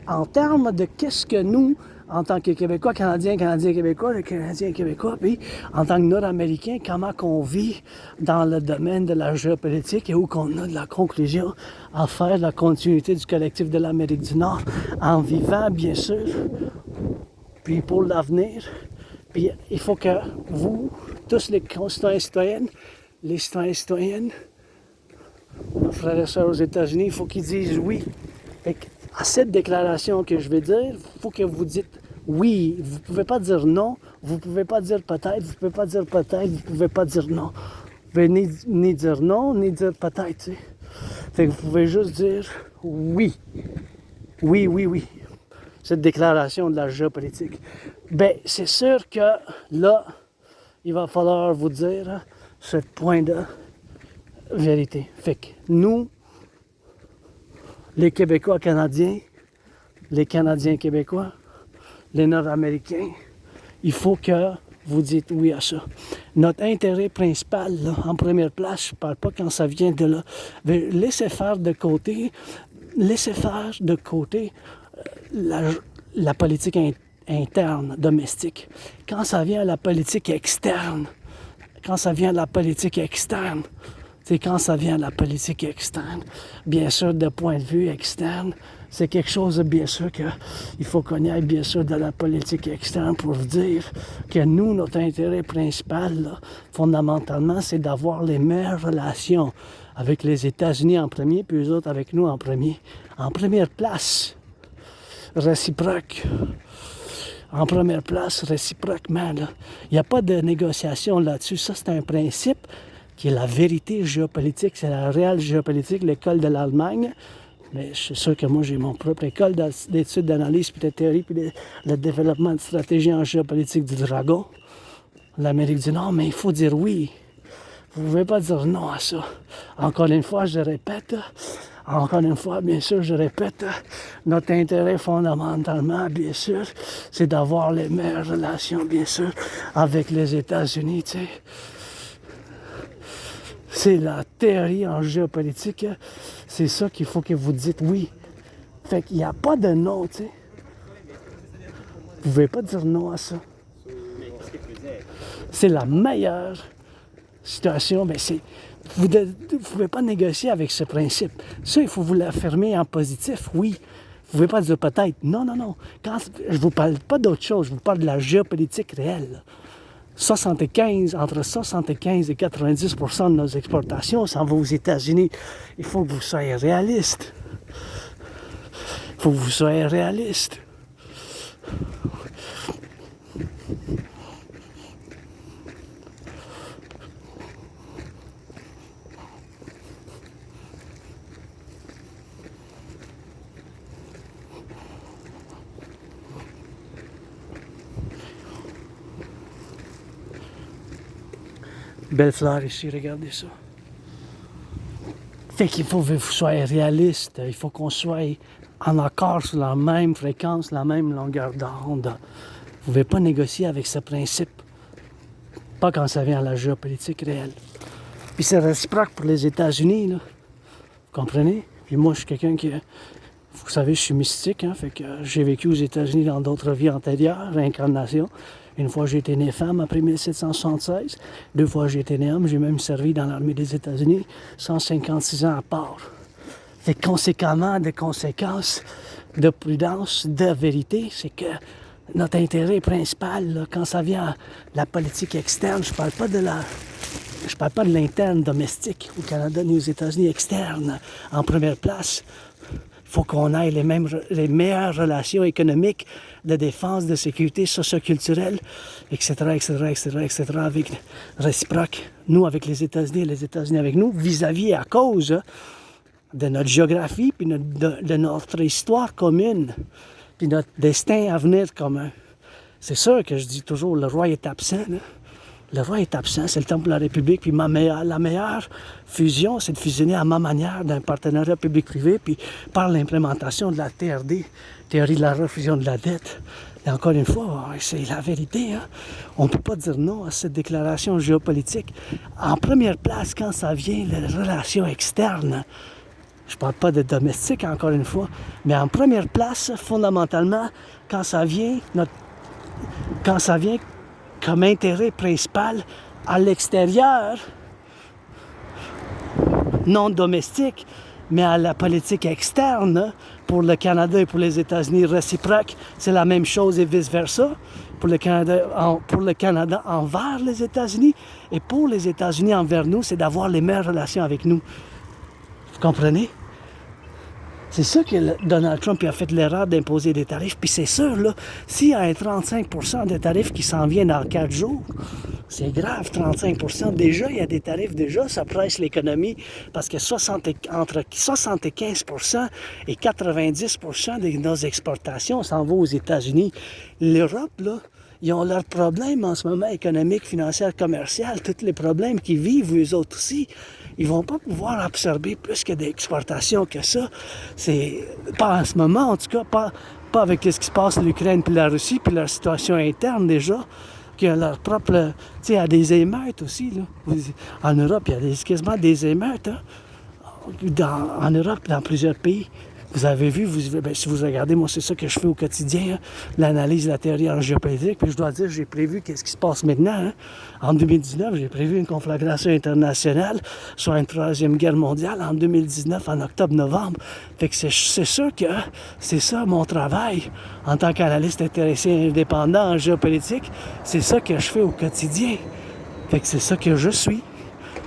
en termes de qu'est-ce que nous, en tant que Québécois, Québécois, puis en tant que Nord-Américains, comment qu'on vit dans le domaine de la géopolitique et où qu'on a de la conclusion à faire de la continuité du collectif de l'Amérique du Nord en vivant, bien sûr, puis pour l'avenir. Puis il faut que vous, tous les citoyens et citoyennes, les citoyens et citoyennes, nos frères et sœurs aux États-Unis, il faut qu'ils disent oui. Fait à cette déclaration que je vais dire, il faut que vous dites oui. Vous ne pouvez pas dire non, vous ne pouvez pas dire peut-être, vous ne pouvez pas dire peut-être, vous ne pouvez pas dire non. Vous pouvez ni dire non, ni dire peut-être. Tu sais. Fait que vous pouvez juste dire oui. Oui, oui, oui. Cette déclaration de la géopolitique. Ben, c'est sûr que là, il va falloir vous dire ce point de vérité. Fait que nous, les Québécois canadiens, les Canadiens québécois, les Nord-Américains, il faut que vous dites oui à ça. Notre intérêt principal, là, en première place, je ne parle pas quand ça vient de là, mais laissez faire de côté la politique interne, domestique. Quand ça vient à la politique externe, quand ça vient à la politique externe, c'est quand ça vient à la politique externe, bien sûr, de point de vue externe, c'est quelque chose, bien sûr, qu'il faut qu'on aille, bien sûr, de la politique externe pour dire que nous, notre intérêt principal, là, fondamentalement, c'est d'avoir les meilleures relations avec les États-Unis en premier, puis eux autres avec nous en premier. En première place, réciproque. En première place, réciproquement, là. Il n'y a pas de négociation là-dessus. Ça, c'est un principe qui est la vérité géopolitique. C'est la réelle géopolitique, l'école de l'Allemagne. Mais je suis sûr que moi, j'ai mon propre école d'études d'analyse, puis de théorie, puis le développement de stratégie en géopolitique du dragon. L'Amérique du Nord, mais il faut dire oui. Vous ne pouvez pas dire non à ça. Encore une fois, je répète, encore une fois, bien sûr, je répète, notre intérêt fondamentalement, bien sûr, c'est d'avoir les meilleures relations, bien sûr, avec les États-Unis, tu sais. C'est la théorie en géopolitique, c'est ça qu'il faut que vous dites oui. Fait qu'il n'y a pas de non, tu sais. Vous ne pouvez pas dire non à ça. C'est la meilleure situation, mais vous ne pouvez pas négocier avec ce principe. Ça, il faut vous l'affirmer en positif, oui. Vous ne pouvez pas dire peut-être. Non, non, non. Je ne vous parle pas d'autre chose, je vous parle de la géopolitique réelle. Entre 75 et 90% de nos exportations s'en vont aux États-Unis. Il faut que vous soyez réaliste. Il faut que vous soyez réaliste. Belle fleur ici, regardez ça. Fait qu'il faut que vous soyez réaliste. Il faut qu'on soit en accord sur la même fréquence, la même longueur d'onde. Vous ne pouvez pas négocier avec ce principe. Pas quand ça vient à la géopolitique réelle. Puis c'est réciproque pour les États-Unis, là. Vous comprenez? Puis moi, je suis quelqu'un qui... Vous savez, je suis mystique, hein? Fait que j'ai vécu aux États-Unis dans d'autres vies antérieures, réincarnation. Une fois, j'ai été né femme après 1776. 2 fois, j'ai été né homme. J'ai même servi dans l'armée des États-Unis 156 ans à part. Fait conséquemment, des conséquences de prudence, de vérité, c'est que notre intérêt principal, là, quand ça vient à la politique externe, je parle pas de l'interne domestique au Canada ni aux États-Unis, externe, en première place. Il faut qu'on ait les meilleures relations économiques, de défense, de sécurité socioculturelle, etc., avec réciproque. Nous avec les États-Unis et les États-Unis avec nous, vis-à-vis et à cause de notre géographie, puis de notre histoire commune, puis notre destin à venir commun. C'est sûr que je dis toujours, le roi est absent, là. Le roi est absent, c'est le temps pour la République. Puis la meilleure fusion, c'est de fusionner à ma manière d'un partenariat public-privé, puis par l'implémentation de la TRD, théorie de la refusion de la dette. Et encore une fois, c'est la vérité, hein? On ne peut pas dire non à cette déclaration géopolitique. En première place, quand ça vient les relations externes, je ne parle pas de domestique, encore une fois, mais en première place, fondamentalement, quand ça vient comme intérêt principal à l'extérieur, non domestique, mais à la politique externe, pour le Canada et pour les États-Unis réciproque, c'est la même chose et vice-versa. Pour le Canada envers les États-Unis et pour les États-Unis envers nous, c'est d'avoir les meilleures relations avec nous. Vous comprenez? C'est ça que Donald Trump a fait l'erreur d'imposer des tarifs. Puis c'est sûr, là, s'il y a un 35% de tarifs qui s'en viennent dans 4 jours, c'est grave, 35%. Déjà, il y a des tarifs, déjà, ça presse l'économie parce que entre 75% et 90% de nos exportations s'en vont aux États-Unis. L'Europe, là, ils ont leurs problèmes en ce moment économiques, financiers, commerciaux, tous les problèmes qu'ils vivent, eux autres aussi. Ils ne vont pas pouvoir absorber plus que d'exportations que ça. C'est pas en ce moment, en tout cas, pas avec ce qui se passe en Ukraine puis la Russie, puis leur situation interne déjà, qui a leur propre... Tu sais, il y a des émeutes aussi, là. En Europe, il y a quasiment des émeutes, hein. En Europe, dans plusieurs pays. Vous avez vu, si vous regardez, moi, c'est ça que je fais au quotidien, hein, l'analyse de la théorie en géopolitique. Puis je dois dire, j'ai prévu qu'est-ce qui se passe maintenant. Hein. En 2019, j'ai prévu une conflagration internationale, soit une troisième guerre mondiale en 2019, en octobre-novembre. Fait que c'est sûr que c'est ça mon travail en tant qu'analyste intéressé et indépendant en géopolitique. C'est ça que je fais au quotidien. Fait que c'est ça que je suis.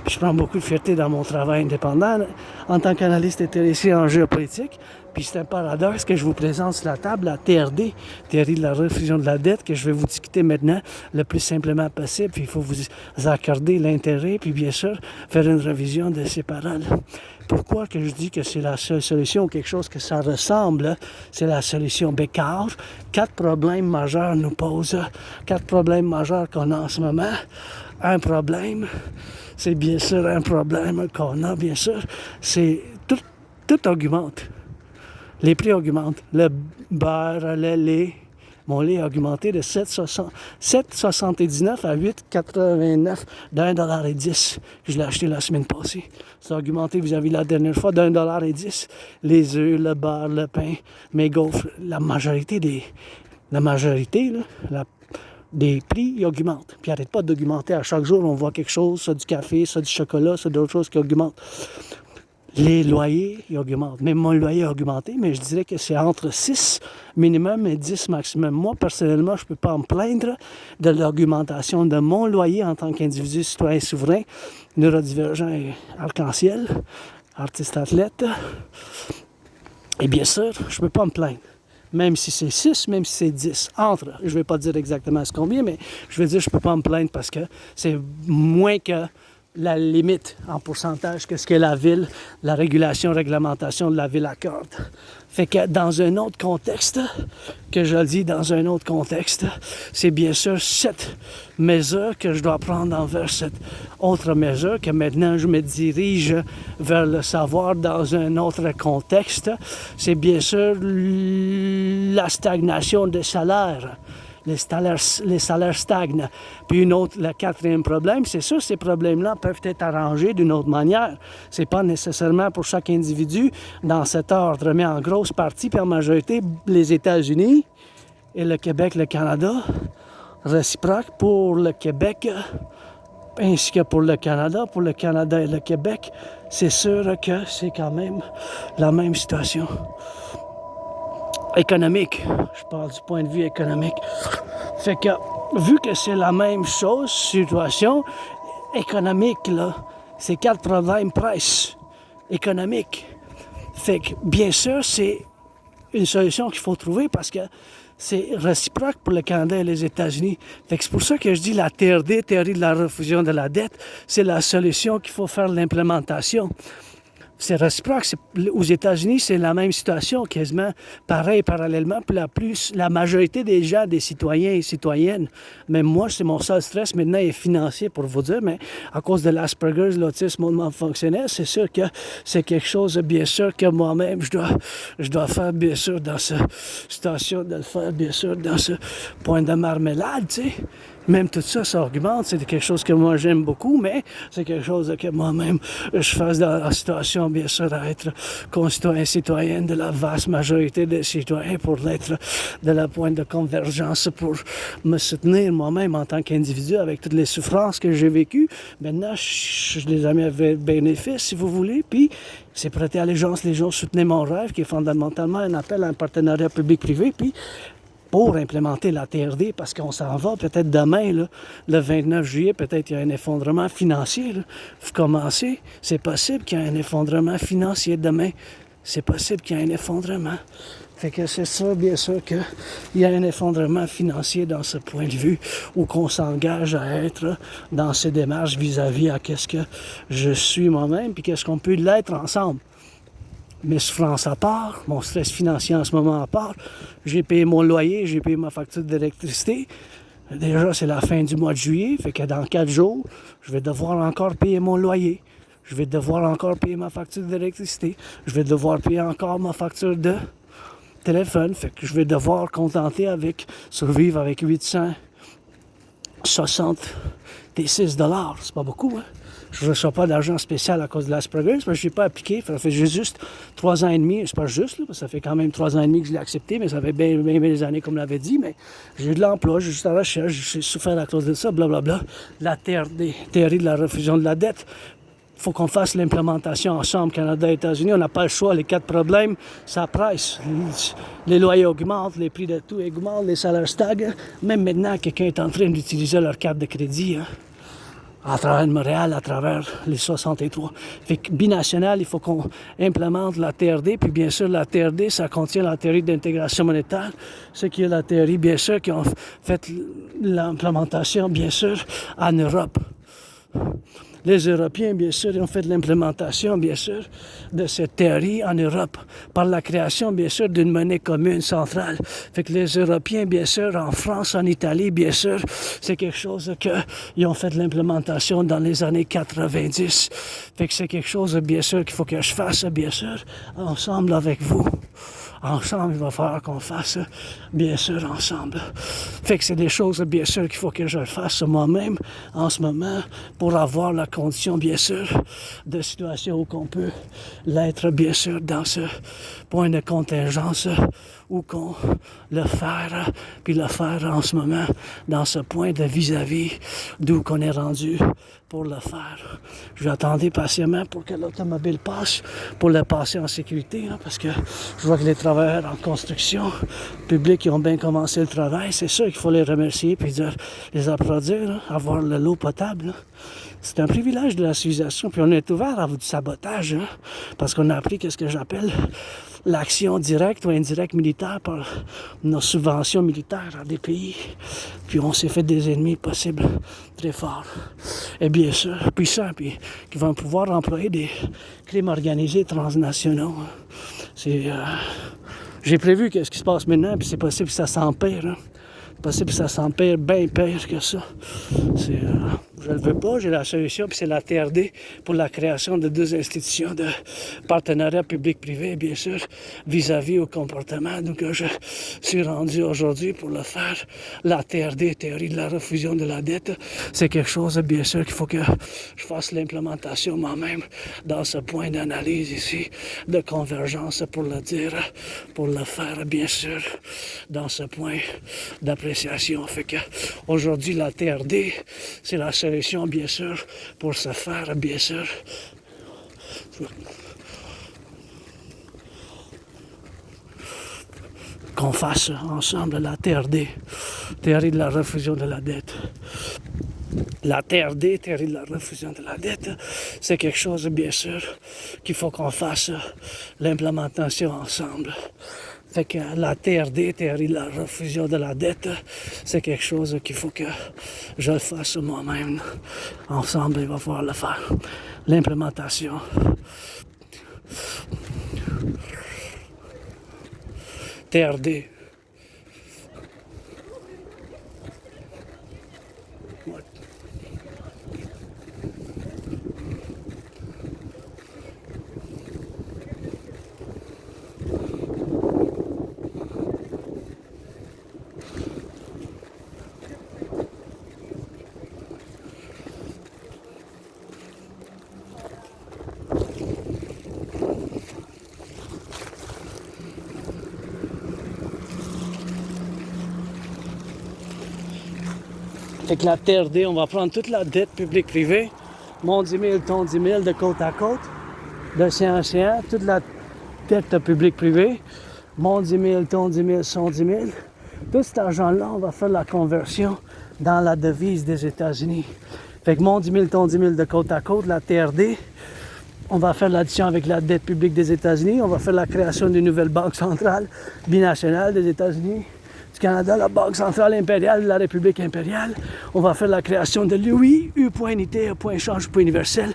Je prends beaucoup de fierté dans mon travail indépendant en tant qu'analyste intéressé en géopolitique. Puis c'est un paradoxe que je vous présente sur la table, la TRD, théorie de la rediffusion de la dette, que je vais vous discuter maintenant le plus simplement possible. Puis il faut vous accorder l'intérêt, puis bien sûr, faire une révision de ces paroles. Pourquoi que je dis que c'est la seule solution ou quelque chose que ça ressemble, c'est la solution Bécard. 4 problèmes majeurs nous posent, 4 problèmes majeurs qu'on a en ce moment. Un problème, c'est bien sûr un problème qu'on a, bien sûr, c'est tout augmente. Les prix augmentent. Le beurre, le lait, mon lait a augmenté de 7,79 à 8,89 d'1,10 $. Je l'ai acheté la semaine passée. Ça a augmenté vis-à-vis la dernière fois d'1,10 $. Les œufs, le beurre, le pain, mes gaufres, la majorité, des prix, ils augmentent. Puis ils n'arrêtent pas d'augmenter. À chaque jour, on voit quelque chose, ça du café, ça du chocolat, ça d'autres choses qui augmentent. Les loyers, ils augmentent. Même mon loyer a augmenté, mais je dirais que c'est entre 6 minimum et 10 maximum. Moi, personnellement, je ne peux pas me plaindre de l'augmentation de mon loyer en tant qu'individu citoyen souverain, neurodivergent et arc-en-ciel, artiste-athlète. Et bien sûr, je ne peux pas me plaindre. Même si c'est 6, même si c'est 10, entre. Je ne vais pas dire exactement ce combien, mais je vais dire que je ne peux pas me plaindre parce que c'est moins que la limite en pourcentage que ce que la ville, la réglementation de la ville accorde. Fait que dans un autre contexte, que je le dis dans un autre contexte, c'est bien sûr cette mesure que je dois prendre envers cette autre mesure, que maintenant je me dirige vers le savoir dans un autre contexte. C'est bien sûr la stagnation des salaires. Les salaires stagnent. Puis le 4e problème, c'est sûr, ces problèmes-là peuvent être arrangés d'une autre manière. C'est pas nécessairement pour chaque individu dans cet ordre, mais en grosse partie, puis en majorité, les États-Unis et le Québec, le Canada, réciproque pour le Québec ainsi que pour le Canada et le Québec, c'est sûr que c'est quand même la même situation. Économique. Je parle du point de vue économique. Fait que, vu que c'est la même chose, situation économique, là, c'est 4 problèmes presse économique. Fait que, bien sûr, c'est une solution qu'il faut trouver parce que c'est réciproque pour le Canada et les États-Unis. Fait que c'est pour ça que je dis la TRD, théorie de la rediffusion de la dette, c'est la solution qu'il faut faire l'implémentation. C'est réciproque. Aux États-Unis, c'est la même situation, quasiment pareil, parallèlement. Puis la majorité des gens, des citoyens et citoyennes, même moi, c'est mon seul stress maintenant est financier, pour vous dire, mais à cause de l'Asperger, l'autisme hautement fonctionnel, c'est sûr que c'est quelque chose, bien sûr, que moi-même, je dois faire, bien sûr, dans cette situation, de le faire, bien sûr, dans ce point de marmelade, tu sais. Même tout ça, ça augmente. C'est quelque chose que moi, j'aime beaucoup, mais c'est quelque chose que moi-même, je fasse dans la situation, bien sûr, à être concitoyen, citoyenne de la vaste majorité des citoyens pour être de la pointe de convergence, pour me soutenir moi-même en tant qu'individu avec toutes les souffrances que j'ai vécues. Maintenant, je les ai mis avec bénéfice, si vous voulez, puis c'est prêter allégeance, les gens soutenaient mon rêve, qui est fondamentalement un appel à un partenariat public-privé, puis pour implémenter la TRD, parce qu'on s'en va peut-être demain, là, le 29 juillet, peut-être il y a un effondrement financier. Là. Vous commencez, c'est possible qu'il y ait un effondrement financier demain. C'est possible qu'il y ait un effondrement. Fait que c'est ça, bien sûr, qu'il y a un effondrement financier dans ce point de vue, où qu'on s'engage à être dans ces démarches vis-à-vis à qu'est-ce que je suis moi-même, puis qu'est-ce qu'on peut l'être ensemble. Mes souffrances à part, mon stress financier en ce moment à part, j'ai payé mon loyer, j'ai payé ma facture d'électricité. Déjà, c'est la fin du mois de juillet, fait que dans 4 jours, je vais devoir encore payer mon loyer. Je vais devoir encore payer ma facture d'électricité. Je vais devoir payer encore ma facture téléphone. Fait que je vais devoir survivre avec 866 $. C'est pas beaucoup, hein? Je ne reçois pas d'argent spécial à cause de l'Asperger, parce que je n'ai pas appliqué. Ça fait juste 3 ans et demi. C'est pas juste, là, parce que ça fait quand même 3 ans et demi que je l'ai accepté, mais ça fait bien des années, comme je l'avais dit. Mais j'ai eu de l'emploi, j'ai juste à la recherche, j'ai souffert à cause de ça, blablabla. La TRD, théorie de la refusion de la dette. Il faut qu'on fasse l'implémentation ensemble, Canada et États-Unis. On n'a pas le choix. Les 4 problèmes, ça presse. Les loyers augmentent, les prix de tout augmentent, les salaires stagnent. Même maintenant, quelqu'un est en train d'utiliser leur carte de crédit, hein, à travers Montréal, à travers les 63. Fait que binational, il faut qu'on implémente la TRD. Puis bien sûr, la TRD, ça contient la théorie d'intégration monétaire. Ce qui est la théorie, bien sûr, qui ont fait l'implémentation, bien sûr, en Europe. Les Européens, bien sûr, ont fait l'implémentation, bien sûr, de cette théorie en Europe par la création, bien sûr, d'une monnaie commune centrale. Fait que les Européens, bien sûr, en France, en Italie, bien sûr, c'est quelque chose qu'ils ont fait l'implémentation dans les années 90. Fait que c'est quelque chose, bien sûr, qu'il faut que je fasse, bien sûr, ensemble avec vous. Ensemble, il va falloir qu'on fasse, bien sûr, ensemble. Fait que c'est des choses, bien sûr, qu'il faut que je fasse moi-même en ce moment pour avoir la condition, bien sûr, de situation où qu'on peut l'être, bien sûr, dans ce point de contingence où qu'on le faire, puis le faire en ce moment dans ce point de vis-à-vis d'où qu'on est rendu pour le faire. Je vais attendre patiemment pour que l'automobile passe, pour le passer en sécurité, hein, parce que je vois que les travailleurs en construction publique qui ont bien commencé le travail, c'est sûr qu'il faut les remercier puis les applaudir, hein, avoir de l'eau potable. Hein. C'est un privilège de la civilisation, puis on est ouvert à du sabotage, hein, parce qu'on a appris ce que j'appelle l'action directe ou indirecte militaire par nos subventions militaires à des pays. Puis on s'est fait des ennemis possibles très forts. Et bien sûr, puissants, puis qui vont pouvoir employer des crimes organisés transnationaux. J'ai prévu ce qui se passe maintenant, puis c'est possible que ça s'empire. Hein. C'est possible que ça s'empire bien pire que ça. Je ne le veux pas, j'ai la solution, puis c'est la TRD pour la création de 2 institutions de partenariat public-privé, bien sûr, vis-à-vis au comportement. Donc, je suis rendu aujourd'hui pour le faire. La TRD, théorie de la refusion de la dette, c'est quelque chose, bien sûr, qu'il faut que je fasse l'implémentation moi-même dans ce point d'analyse ici, de convergence, pour le dire, pour le faire, bien sûr, dans ce point d'appréciation. Fait que aujourd'hui, la TRD, c'est la solution, bien sûr, pour se faire, bien sûr. Qu'on fasse ensemble la TRD, théorie de la refusion de la dette. La TRD, théorie de la refusion de la dette, c'est quelque chose, bien sûr, qu'il faut qu'on fasse l'implémentation ensemble. Fait que la TRD, théorie de la refusion de la dette, c'est quelque chose qu'il faut que je le fasse moi-même. Ensemble, il va falloir le faire. L'implémentation. TRD. Fait que la TRD, on va prendre toute la dette publique-privée, mon 10 000, ton 10 000, de côte à côte, d'océan à océan, toute la dette publique-privée, mon 10 000, ton 10 000, son 10 000. Tout cet argent-là, on va faire la conversion dans la devise des États-Unis. Fait que mon 10 000, ton 10 000 de côte à côte, la TRD, on va faire l'addition avec la dette publique des États-Unis, on va faire la création d'une nouvelle banque centrale binationale des États-Unis, du Canada, la Banque centrale impériale de la République impériale. On va faire la création de l'UI, U.unité, point échange, point universel,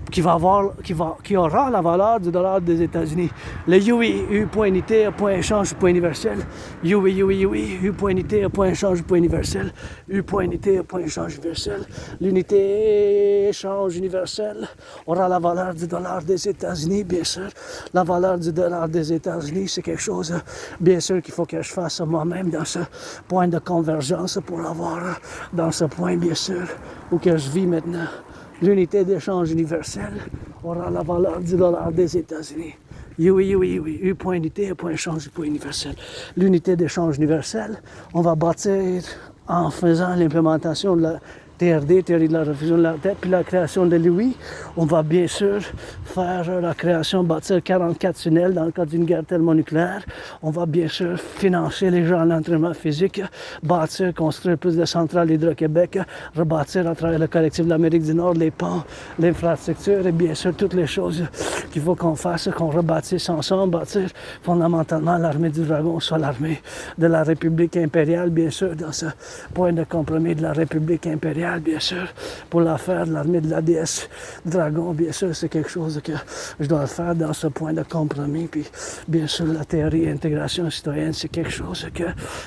qui aura la valeur du dollar des États-Unis. Le UI, U point unité, point échange, point universel. U point unité, point échange, point universel. U point unité, point échange universel. L'unité échange universel aura la valeur du dollar des États-Unis, bien sûr. La valeur du dollar des États-Unis, c'est quelque chose, bien sûr, qu'il faut que je fasse moi-même dans ce point de convergence pour avoir dans ce point, bien sûr, où que je vis maintenant. L'unité d'échange universel aura la valeur du dollar des États-Unis. U point unité, point échange, point universel. L'unité d'échange universel, on va bâtir en faisant l'implémentation de la TRD, théorie de la refusion de la dette, puis la création de l'UI. On va bien sûr faire la création, bâtir 44 tunnels dans le cadre d'une guerre thermonucléaire. On va bien sûr financer les gens en entraînement physique, bâtir, construire plus de centrales Hydro-Québec, rebâtir à travers le collectif de l'Amérique du Nord les ponts, l'infrastructure et bien sûr toutes les choses qu'il faut qu'on fasse, qu'on rebâtisse ensemble, bâtir fondamentalement l'armée du dragon, soit l'armée de la République impériale, bien sûr, dans ce point de compromis de la République impériale. Bien sûr, pour l'affaire de l'armée de la déesse Dragon, bien sûr, c'est quelque chose que je dois faire dans ce point de compromis. Puis, bien sûr, la théorie intégration citoyenne, c'est quelque chose que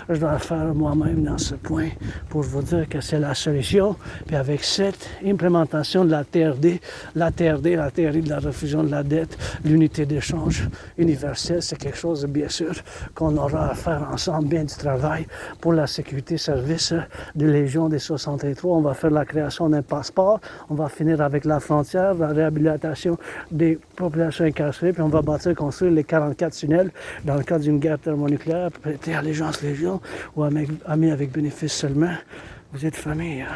je dois faire moi-même dans ce point pour vous dire que c'est la solution. Puis, avec cette implémentation de la TRD, la théorie de la refusion de la dette, l'unité d'échange universelle, c'est quelque chose, bien sûr, qu'on aura à faire ensemble, bien du travail pour la sécurité service de Légion des 63. On va faire la création d'un passeport, on va finir avec la frontière, la réhabilitation des populations incarcérées, puis on va bâtir, construire les 44 tunnels dans le cadre d'une guerre thermonucléaire, prêter allégeance Légion ou amis avec bénéfice seulement. Vous êtes famille, hein?